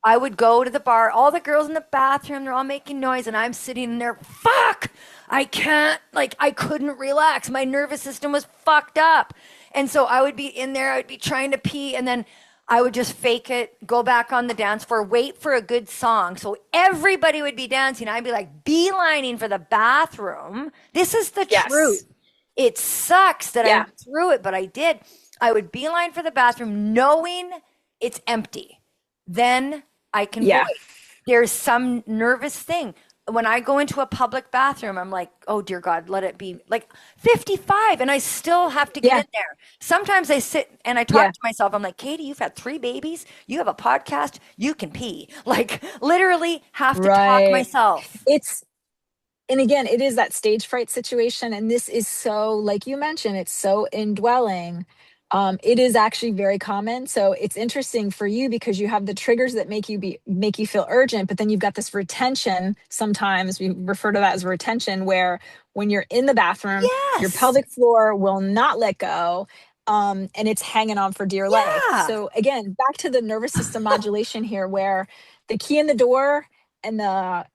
I would go to the bar, all the girls in the bathroom, they're all making noise, and I'm sitting in there, fuck, I can't, like, I couldn't relax. My nervous system was fucked up. And so I would be in there, I would be trying to pee, and then I would just fake it, go back on the dance floor, wait for a good song. So everybody would be dancing. I'd be like beelining for the bathroom. This is the Yes. truth. It sucks that I Yeah. went through it, but I did. I would beeline for the bathroom knowing it's empty. Then I can Yeah. void. There's some nervous thing. When I go into a public bathroom, I'm like, oh dear God, let it be like 55, and I still have to get Yeah. in there. Sometimes I sit and I talk Yeah. to myself. I'm like, Katie, you've had 3 babies. You have a podcast. You can pee. Like, literally have to talk Right. myself. It's and again, it is that stage fright situation. And this is so, like you mentioned, it's so indwelling. It is actually very common. So it's interesting for you because you have the triggers that make you feel urgent, but then you've got this retention. Sometimes we refer to that as retention, where when you're in the bathroom, your Yes. pelvic floor will not let go. And it's hanging on for dear life. Yeah. So again, back to the nervous system modulation here, where the key in the door and the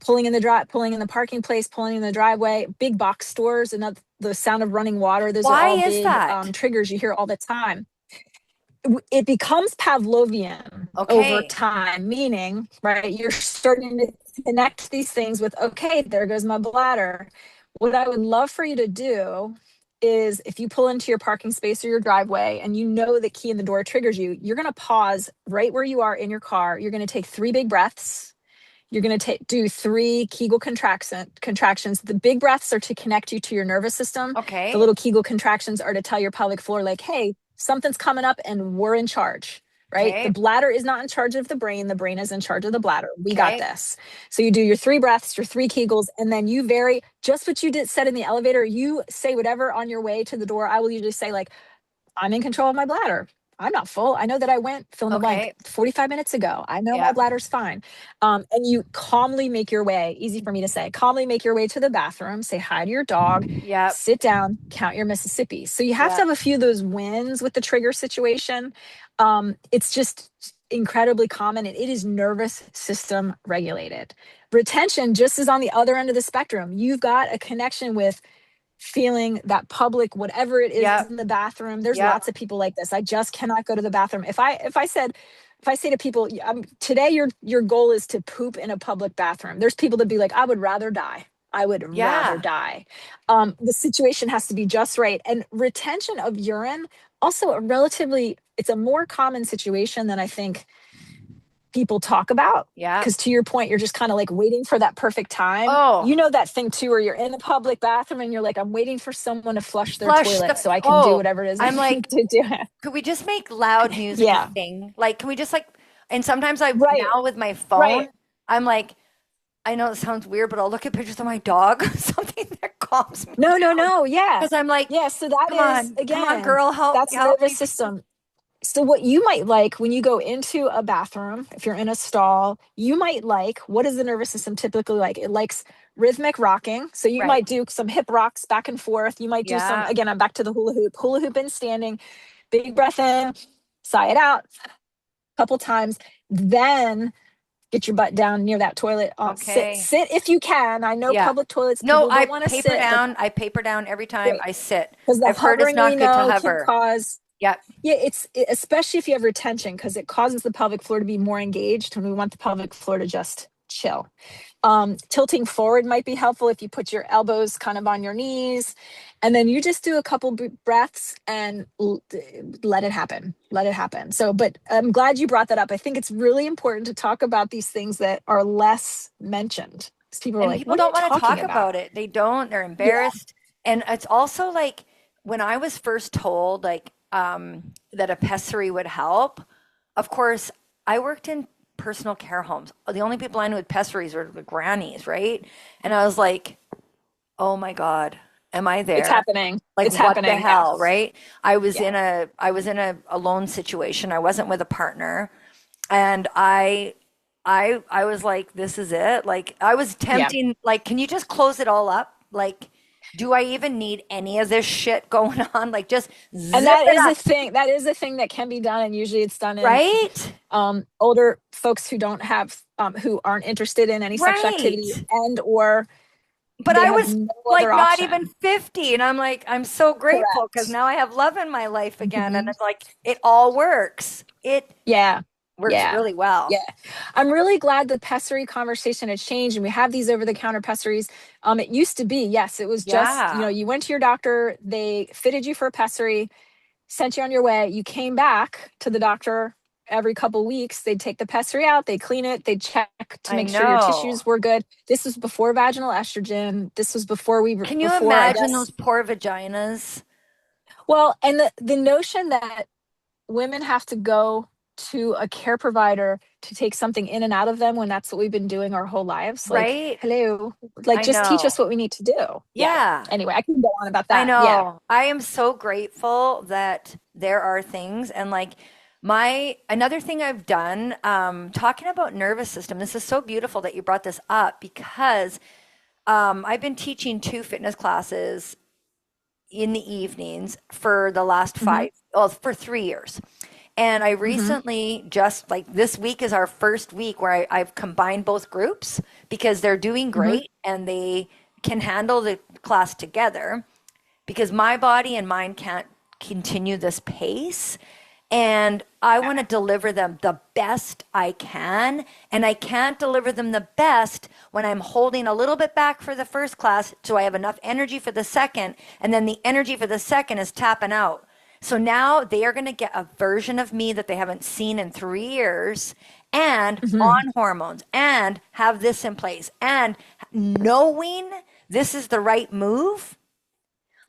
pulling in the parking place, pulling in the driveway, big box stores, and the sound of running water. Those are Why all is big that? triggers you hear all the time. It becomes Pavlovian over Okay. time, meaning, right, you're starting to connect these things with, okay, there goes my bladder. What I would love for you to do is if you pull into your parking space or your driveway and you know the key in the door triggers you, you're going to pause right where you are in your car. You're going to take 3 big breaths. You're going to do 3 Kegel contractions. The big breaths are to connect you to your nervous system. The Okay. little Kegel contractions are to tell your pelvic floor, like, hey, something's coming up and we're in charge, right? The Okay. bladder is not in charge of the brain. The brain is in charge of the bladder. We got Okay. this. So you do your 3 breaths, your 3 Kegels, and then you vary just what you did said in the elevator. You say whatever on your way to the door. I will usually say, like, I'm in control of my bladder. I'm not full. I know that I went fill in the blank Okay. 45 minutes ago. I know my Yeah. bladder's fine. And you calmly make your way, easy for me to say, calmly make your way to the bathroom, say hi to your dog, Yep. sit down, count your Mississippi. So you have to Yep. have a few of those wins with the trigger situation. It's just incredibly common and it is nervous system regulated. Retention just is on the other end of the spectrum. You've got a connection with feeling that public whatever it is Yep. in the bathroom. There's Yep. lots of people like this. I just cannot go to the bathroom. If I say to people, today your goal is to poop in a public bathroom, there's people that be like, I would rather die. I would rather Yeah. die. The situation has to be just right. And retention of urine, also it's a more common situation than I think people talk about. Yeah. Because to your point, you're just kind of like waiting for that perfect time. Oh, You know that thing too, where you're in a public bathroom and you're like, I'm waiting for someone to flush their flush toilet the. so I can do Oh, whatever it is I I'm need like, to do. could we just make loud music a Yeah. thing? Like, can we just like, and sometimes Right. now with my phone, Right. I'm like, I know it sounds weird, but I'll look at pictures of my dog, something that calms me No, no, down. no. Yeah. Because I'm like, Yeah. So that is, come on, again, girl, that's help nervous me. system. So what you might like when you go into a bathroom, if you're in a stall, you might like, what is the nervous system typically like? It likes rhythmic rocking. So you Right. might do some hip rocks back and forth. You might do some, Yeah. again, I'm back to the hula hoop in standing, big breath in, sigh it out a couple times. Then get your butt down near that toilet. Okay. Sit if you can. I know Yeah. public toilets, No, people don't want to sit, but I paper down every time great. I sit. Because the I've heard it's hovering we not good to know can hover. cause Yep. yeah, especially if you have retention because it causes the pelvic floor to be more engaged when we want the pelvic floor to just chill. Tilting forward might be helpful if you put your elbows kind of on your knees and then you just do a couple breaths and let it happen. Let it happen. So, but I'm glad you brought that up. I think it's really important to talk about these things that are less mentioned. Because people are And like, people what are you don't want to talking talk about? about it. They don't. They're Yeah. embarrassed. And it's also like when I was first told like that a pessary would help, of course, I worked in personal care homes. The only people I knew with pessaries were the grannies, right? And I was like, oh my God, am I It's there? happening. Like It's what the happening. Yeah. hell, right? Yeah. I was in a alone situation. I wasn't with a partner. And I was like, this is it. Like I was Yeah. tempting, like, can you just close it all up? Like, do I even need any of this shit going on? Like just And zip it up, that is a thing that can be done. And usually it's done in right? older folks who don't have, who aren't interested in any sexual activity Right. and or But they I have was no like other not even option. 50. And I'm like, I'm so grateful because Correct. now I have love in my life again. And Mhm. it's like, it all works. It Yeah. works Yeah. really well. Yeah. I'm really glad the pessary conversation had changed and we have these over the counter pessaries. It used to be, yes, it was just, Yeah, you went to your doctor, they fitted you for a pessary, sent you on your way. You came back to the doctor every couple weeks. They'd take the pessary out, they'd clean it, they'd check to I make sure your know. tissues were good. This was before vaginal estrogen. This was before Can you before, I imagine those guess. poor vaginas? Well, and the notion that women have to go to a care provider to take something in and out of them when that's what we've been doing our whole lives. Like, Right? hello, like I just teach us know. what we need to do. Yeah. Yeah, Anyway, I can go on about I that. Yeah. know. I am so grateful that there are things and like my another thing I've done, talking about nervous system. This is so beautiful that you brought this up because I've been teaching two fitness classes in the evenings for the last Mm-hmm. well, for 3 years. And I Mm-hmm. recently, just like this week is our first week where I've combined both groups because they're doing Mm-hmm. great and they can handle the class together because my body and mind can't continue this pace. And I want to deliver them the best I can. And I can't deliver them the best when I'm holding a little bit back for the first class so I have enough energy for the second. And then the energy for the second is tapping out. So now they are going to get a version of me that they haven't seen in 3 years and Mm-hmm. on hormones and have this in place and knowing this is the right move.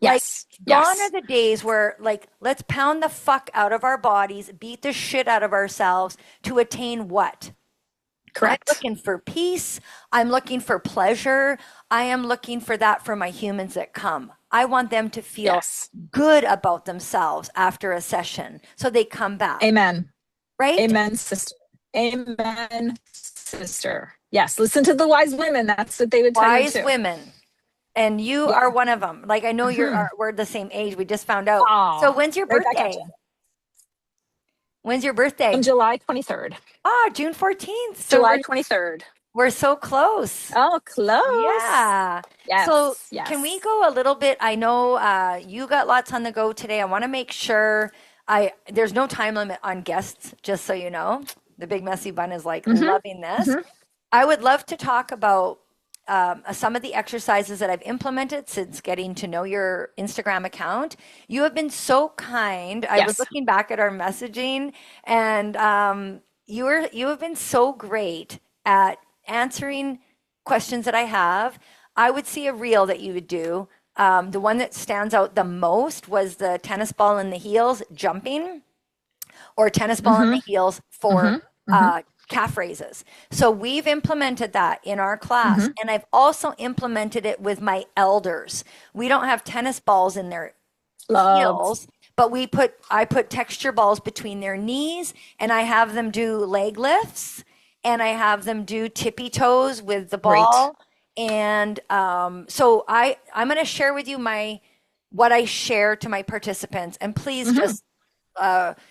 Like, Yes. gone are Yes. the days where, like, let's pound the fuck out of our bodies, beat the shit out of ourselves to attain what? I'm Correct. looking for peace. I'm looking for pleasure. I am looking for that for my humans that come. I want them to feel Yes. good about themselves after a session so they come back, Amen. right? Amen, sister. Amen, sister. Yes. Listen to the wise women. That's what they would tell you Wise too. women. And you are Yeah. one of them. Like, I know Mm-hmm. we're the same age. We just found out. So, Oh, when's your right back at birthday? you. When's your On birthday? July 23rd. Ah, June 14th. So, July 23rd. we're so close. Oh, close. Yeah. So Yes. can we Yes. go a little bit? I know you got lots on the go today. I want to make sure there's no time limit on guests, just so you know. The Big Messy Bun is like Mm-hmm. loving this. Mm-hmm. I would love to talk about some of the exercises that I've implemented since getting to know your Instagram account. You have been so kind. I was Yes. looking back at our messaging, and you have been so great at answering questions that I have. I would see a reel that you would do. The one that stands out the most was the tennis ball in the heels jumping or tennis ball in Mm-hmm. the heels for Mm-hmm. Mm-hmm. calf raises. So we've implemented that in our class, Mm-hmm. and I've also implemented it with my elders. We don't have tennis balls in their Love. heels, but I put texture balls between their knees, and I have them do leg lifts, and I have them do tippy toes with the Great. ball. And so I'm going to share with you my what I share to my participants, and please Mm-hmm. just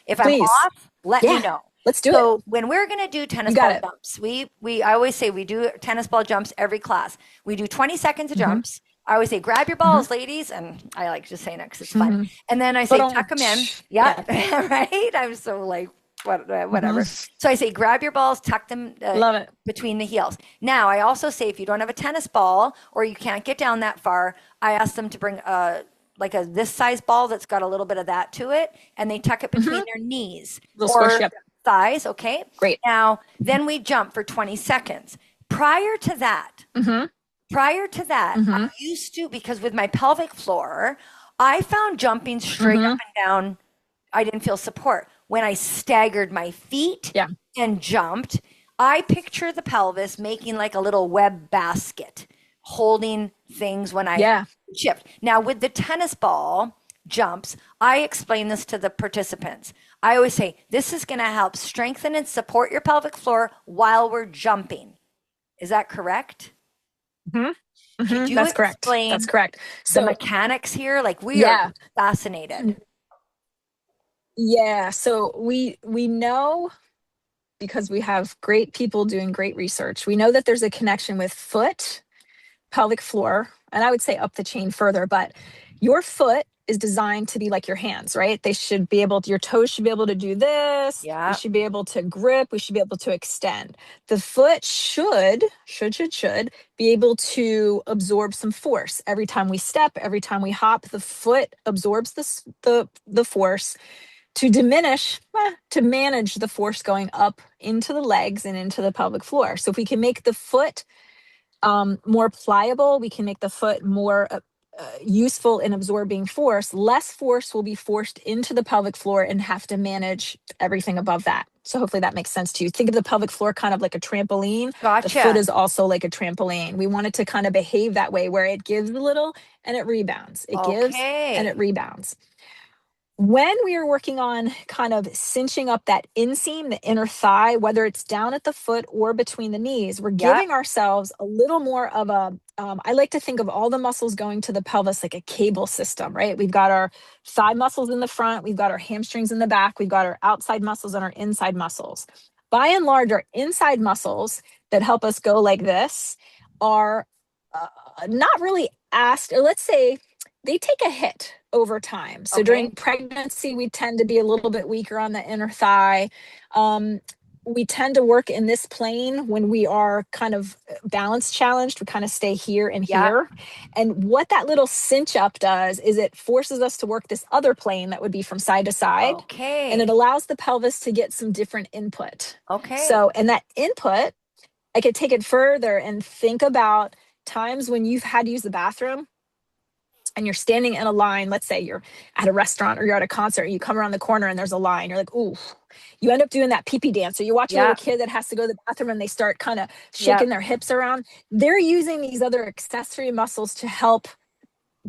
if I'm Please. off, let me Yeah. know. Let's do it. So when we're going to do You tennis got ball it. jumps, we I always say we do tennis ball jumps every class. We do 20 seconds of Mm-hmm. jumps. I always say grab your Mm-hmm. balls, ladies, and I like just saying it because it's fun. Mm-hmm. And then I But say on. tuck them in. Yeah, Yeah. right. I'm so like whatever. Mm-hmm. So I say grab your balls, tuck them Love it. between the heels. Now I also say if you don't have a tennis ball or you can't get down that far, I ask them to bring a this size ball that's got a little bit of that to it, and they tuck it between Mm-hmm. their knees Little squish. or Yep. thighs. Okay. Great. Now then we jump for 20 seconds. Prior to that, Mm-hmm. prior to that, I Mm-hmm. used to because with my pelvic floor, I found jumping straight up Mm-hmm. and down. I didn't feel support. When I staggered my feet Yeah. and jumped, I picture the pelvis making like a little web basket, holding things when I Yeah. shift. Now, with the tennis ball jumps, I explain this to the participants. I always say, this is going to help strengthen and support your pelvic floor while we're jumping. Is that correct? Mm-hmm. Could Mm-hmm. you That's correct. That's explain correct. the So mechanics here? Like, we are yeah. fascinated. Yeah. So we know because we have great people doing great research. We know that there's a connection with foot, pelvic floor, and I would say up the chain further, but your foot is designed to be like your hands, right? They should be able to, your toes should be able to do this. We Yeah. should be able to grip. We should be able to extend. The foot should be able to absorb some force. Every time we step, every time we hop, the foot absorbs the force to diminish, to manage the force going up into the legs and into the pelvic floor. So if we can make the foot more pliable, we can make the foot more useful in absorbing force. Less force will be forced into the pelvic floor and have to manage everything above that. So hopefully that makes sense to you. Think of the pelvic floor kind of like a trampoline. The foot Gotcha. is also like a trampoline. We want it to kind of behave that way, where it gives a little and it rebounds. It gives and it Okay. rebounds. When we are working on kind of cinching up that inseam, the inner thigh, whether it's down at the foot or between the knees, we're Yeah. giving ourselves a little more of a, I like to think of all the muscles going to the pelvis like a cable system, right? We've got our thigh muscles in the front, we've got our hamstrings in the back, we've got our outside muscles and our inside muscles. By and large, our inside muscles that help us go like this are not really asked, or let's say they take a hit over time. So Okay. during pregnancy, we tend to be a little bit weaker on the inner thigh. We tend to work in this plane when we are kind of balance challenged. We kind of stay here and Yeah. here. And what that little cinch up does is it forces us to work this other plane that would be from side to side. And it Okay. allows the pelvis to get some different input. Okay. So, and that input, I could take it further and think about times when you've had to use the bathroom and you're standing in a line. Let's say you're at a restaurant or you're at a concert and you come around the corner and there's a line. You're like, ooh, you end up doing that pee-pee dance. Or you watch a little Yeah. kid that has to go to the bathroom and they start kind of Yeah. shaking their hips around. They're using these other accessory muscles to help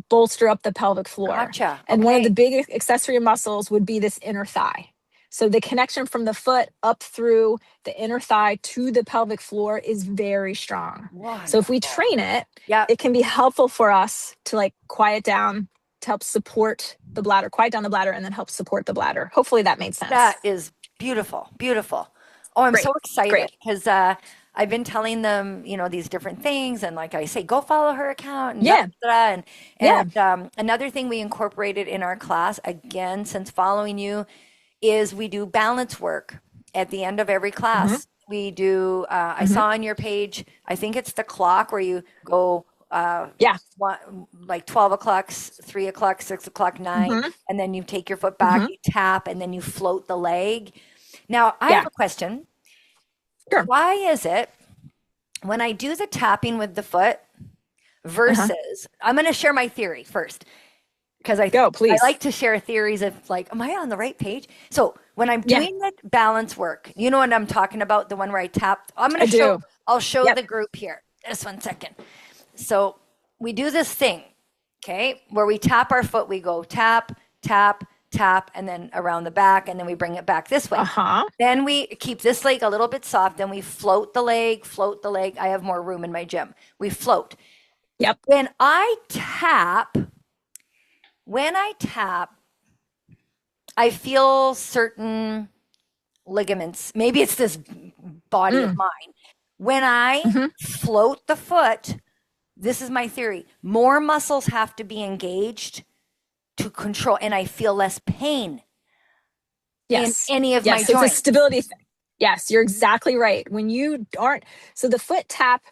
bolster up the pelvic floor. Gotcha. And one of the Okay. big accessory muscles would be this inner thigh. So the connection from the foot up through the inner thigh to the pelvic floor is very strong. So if we Wonderful. train it, Yeah. it can be helpful for us to like quiet down, to help support the bladder, quiet down the bladder, and then help support the bladder. Hopefully that made sense. That is beautiful. Beautiful. Oh, I'm so Great. excited Great. because I've been telling them, these different things, and like I say, go follow her account and da, Yeah. da, da, Yeah. and another thing we incorporated in our class again since following you is we do balance work at the end of every Mm-hmm. class. We do. I Mm-hmm. saw on your page, I think it's the clock where you go. Yeah. Like 12 o'clock, 3 o'clock, 6 o'clock, 9, Mm-hmm. and then you take your foot back, Mm-hmm. you tap, and then you float the leg. Now, I have Yeah. a question. Sure. Why is it when I do the tapping with the foot Uh-huh. versus, I'm going to share my theory first because Go, I please. like to share theories of like, am I on the right page? So when I'm Yeah, doing the balance work, you know what I'm talking about? The one where I tap, I do. I'll show Yep. the group here. Just 1 second. So we do this thing, okay, where we tap our foot, we go tap, tap, tap, and then around the back, and then we bring it back this way. Uh-huh. Then we keep this leg a little bit soft, then we float the leg, float the leg. I have more room in my gym. We float. Yep. When I tap, I feel certain ligaments. Maybe it's this body of Mm. mine. When I Mm-hmm. float the foot, this is my theory, more muscles have to be engaged to control, and I feel less pain in Yes. any of my Yes. So it's a joints. stability thing. Yes, you're exactly right. When you aren't, so the foot tap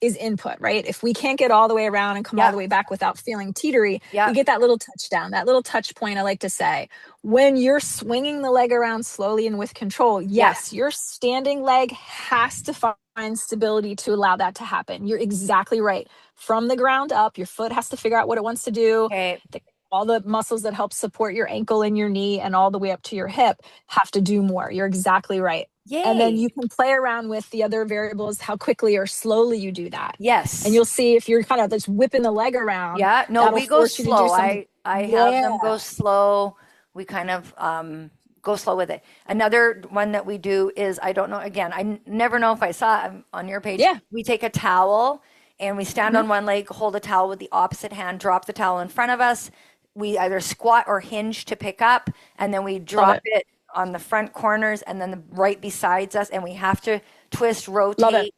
is input, right? If we can't get all the way around and come all Yep, the way back without feeling teetery, we yep, get that little touchdown, that little touch point, I like to say. When you're swinging the leg around slowly and with control, yeah. yes, your standing leg has to find stability to allow that to happen. You're exactly right. From the ground up, your foot has to figure out what it wants to do. Okay. All the muscles that help support your ankle and your knee and all the way up to your hip have to do more. You're exactly right. And then Yay. you can play around with the other variables, how quickly or slowly you do that. And Yes. you'll see if you're kind of just whipping the leg around, Yeah. No, that'll we go force you to do slow. something. I have Yeah. them go slow. We kind of go slow with it. Another one that we do is, I don't know, again, never know if I saw it on your page. Yeah. We take a towel and we stand Mhm. on one leg, hold a towel with the opposite hand, drop the towel in front of us. We either squat or hinge to pick up, and then we Love drop it. it on the front corners and then right besides us, and we have to twist, Love it. rotate.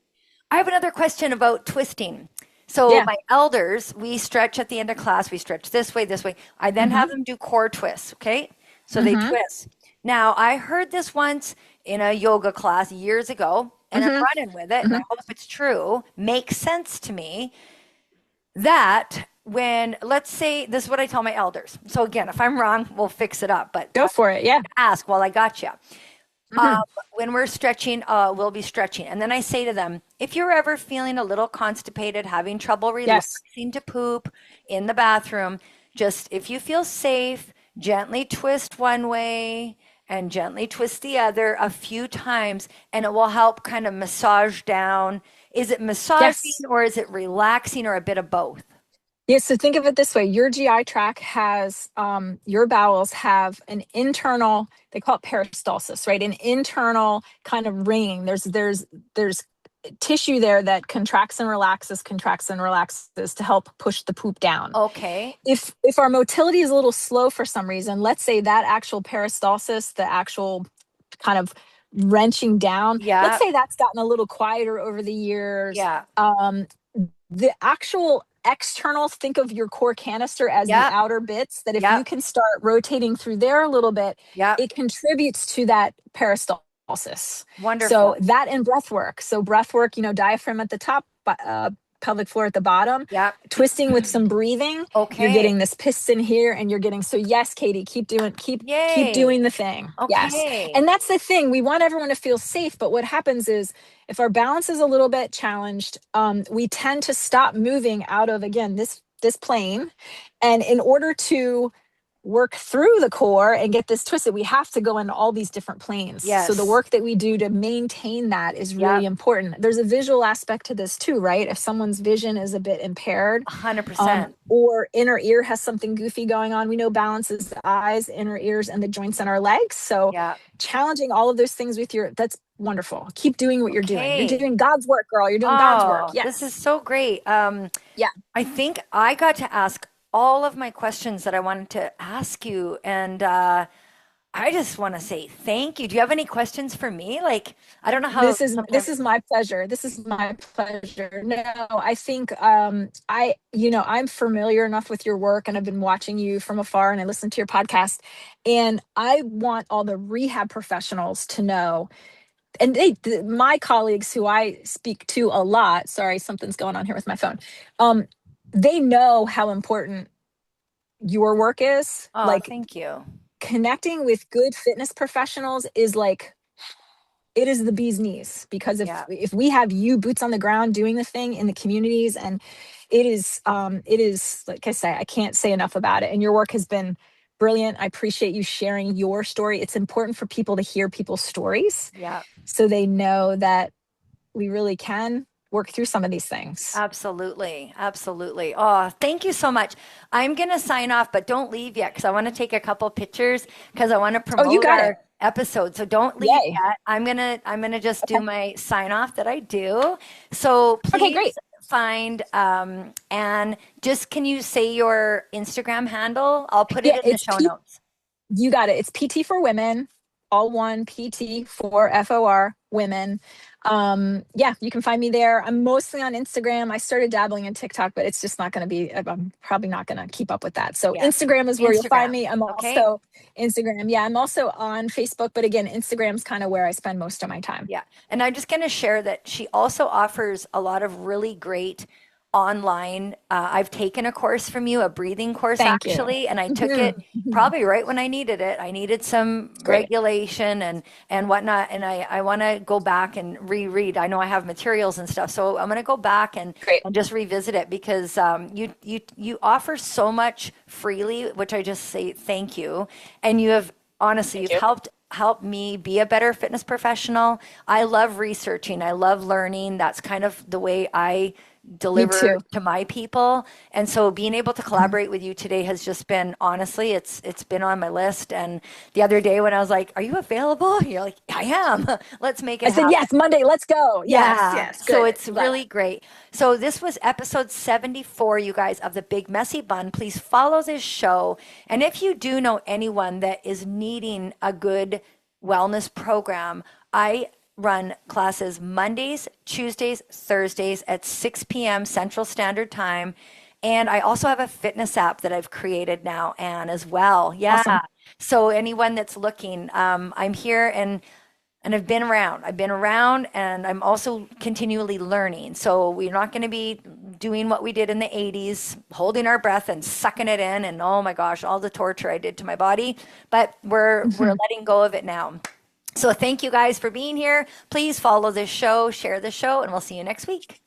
I have another question about twisting. So Yeah. my elders, we stretch at the end of class. We stretch this way, this way. I then have Mm-hmm. them do core twists. Okay. So they Mm-hmm. twist. Now, I heard this once in a yoga class years ago, and I'm Mm-hmm. running with it, and Mm-hmm. I hope it's true. Makes sense to me that when, let's say, this is what I tell my elders. So again, if I'm wrong, we'll fix it up, but Go for it. Yeah. ask while I got you. Um, Mm-hmm. when we're stretching, we'll be stretching. And then I say to them, if you're ever feeling a little constipated, having trouble Yes. relaxing to poop in the bathroom, just if you feel safe, gently twist one way and gently twist the other a few times, and it will help kind of massage down. Is it massaging Yes. or is it relaxing or a bit of both? Yeah, so think of it this way. Your GI tract has, your bowels have an internal, they call it peristalsis, right? An internal kind of ringing. There's tissue there that contracts and relaxes to help push the poop down. Okay. If our motility is a little slow for some reason, let's say that actual peristalsis, the actual kind of wrenching down, let's Yeah. say that's gotten a little quieter over the years. Yeah. The actual external, think of your core canister as the Yeah. outer bits, that if Yeah. you can start rotating through there a little bit, Yeah. it contributes to that peristalsis. So Wonderful. that and breath work. So breath work, diaphragm at the top, pelvic floor at the bottom, Yeah. twisting with some breathing, you're Okay. getting this piston here and you're getting, so yes, Katie, keep Yay. doing the thing. Yes. Okay. And that's the thing. We want everyone to feel safe, but what happens is if our balance is a little bit challenged, we tend to stop moving out of, again, this plane. And in order to work through the core and get this twisted, we have to go into all these different planes. So the Yes. work that we do to maintain that is Yep. really important. There's a visual aspect to this too, right? If someone's vision is a bit impaired, 100%. or inner ear has something goofy going on, we know balance is the eyes, inner ears, and the joints in our legs. So Yeah. challenging all of those things with that's wonderful. Keep doing what you're doing. You're Okay. doing God's work, girl. You're doing God's work. Oh, this is Yes. so great. Yeah. I think I got to ask all of my questions that I wanted to ask you, and I just want to say thank you. Do you have any questions for me? Like, I don't know how This sometimes. is my pleasure. This is my pleasure. No, I think I'm familiar enough with your work and I've been watching you from afar and I listen to your podcast, and I want all the rehab professionals to know, and my colleagues who I speak to a lot, sorry, something's going on here with my phone. They know how important your work is. Oh, Like, thank you. connecting with good fitness professionals is like, it is the bee's knees, because if Yeah. if we have you boots on the ground doing the thing in the communities, and it is like I say, I can't say enough about it, and your work has been brilliant. I appreciate you sharing your story. It's important for people to hear people's stories Yeah. so they know that we really can work through some of these things. Absolutely. Absolutely. Oh, thank you so much. I'm going to sign off, but don't leave yet because I want to take a couple pictures because I want to Oh, you promote got it. our episode. So don't leave Yay. yet. I'm gonna just do Okay. my sign off that I do. So Okay, please great. find and just can you say your Instagram handle? I'll put it Yeah, in the it's show P notes. you got it. It's PT for women, all one, PT for FOR women. Yeah, you can find me there. I'm mostly on Instagram. I started dabbling in TikTok, but it's just not going to be, I'm probably not going to keep up with that. So Yeah. Instagram is where you'll find Instagram. me. I'm Okay. also Instagram. Yeah, I'm also on Facebook, but again, Instagram's kind of where I spend most of my time. Yeah. And I'm just going to share that she also offers a lot of really great online. I've taken a course from you, a breathing course Thank you. actually, and I took it Mhm, mhm. probably right when I needed it. I needed some Great. regulation and whatnot. And I want to go back and reread. I know I have materials and stuff, so I'm going to go back Great. and just revisit it because you offer so much freely, which I just say thank you. And you have honestly, Thank you've you. helped me be a better fitness professional. I love researching. I love learning. That's kind of the way I Me deliver too. to my people. And so being able to Mhm. collaborate with you today has just been honestly, it's been on my list. And the other day when I was like, "Are you available?" You're like, "I am." Let's make I it said, happen. yes, Monday, let's go. Yes, Yeah. yes, So good. it's I'm glad. really great. So this was episode 74, you guys, of the Big Messy Bun. Please follow this show. And if you do know anyone that is needing a good wellness program, I run classes Mondays, Tuesdays, Thursdays at 6 p.m. Central Standard Time. And I also have a fitness app that I've created now, Anne, as well. Yeah. Awesome. So anyone that's looking, I'm here and I've been around. I've been around and I'm also continually learning. So we're not going to be doing what we did in the 80s, holding our breath and sucking it in and oh my gosh, all the torture I did to my body, but we're letting go of it now. So thank you guys for being here. Please follow this show, share the show, and we'll see you next week.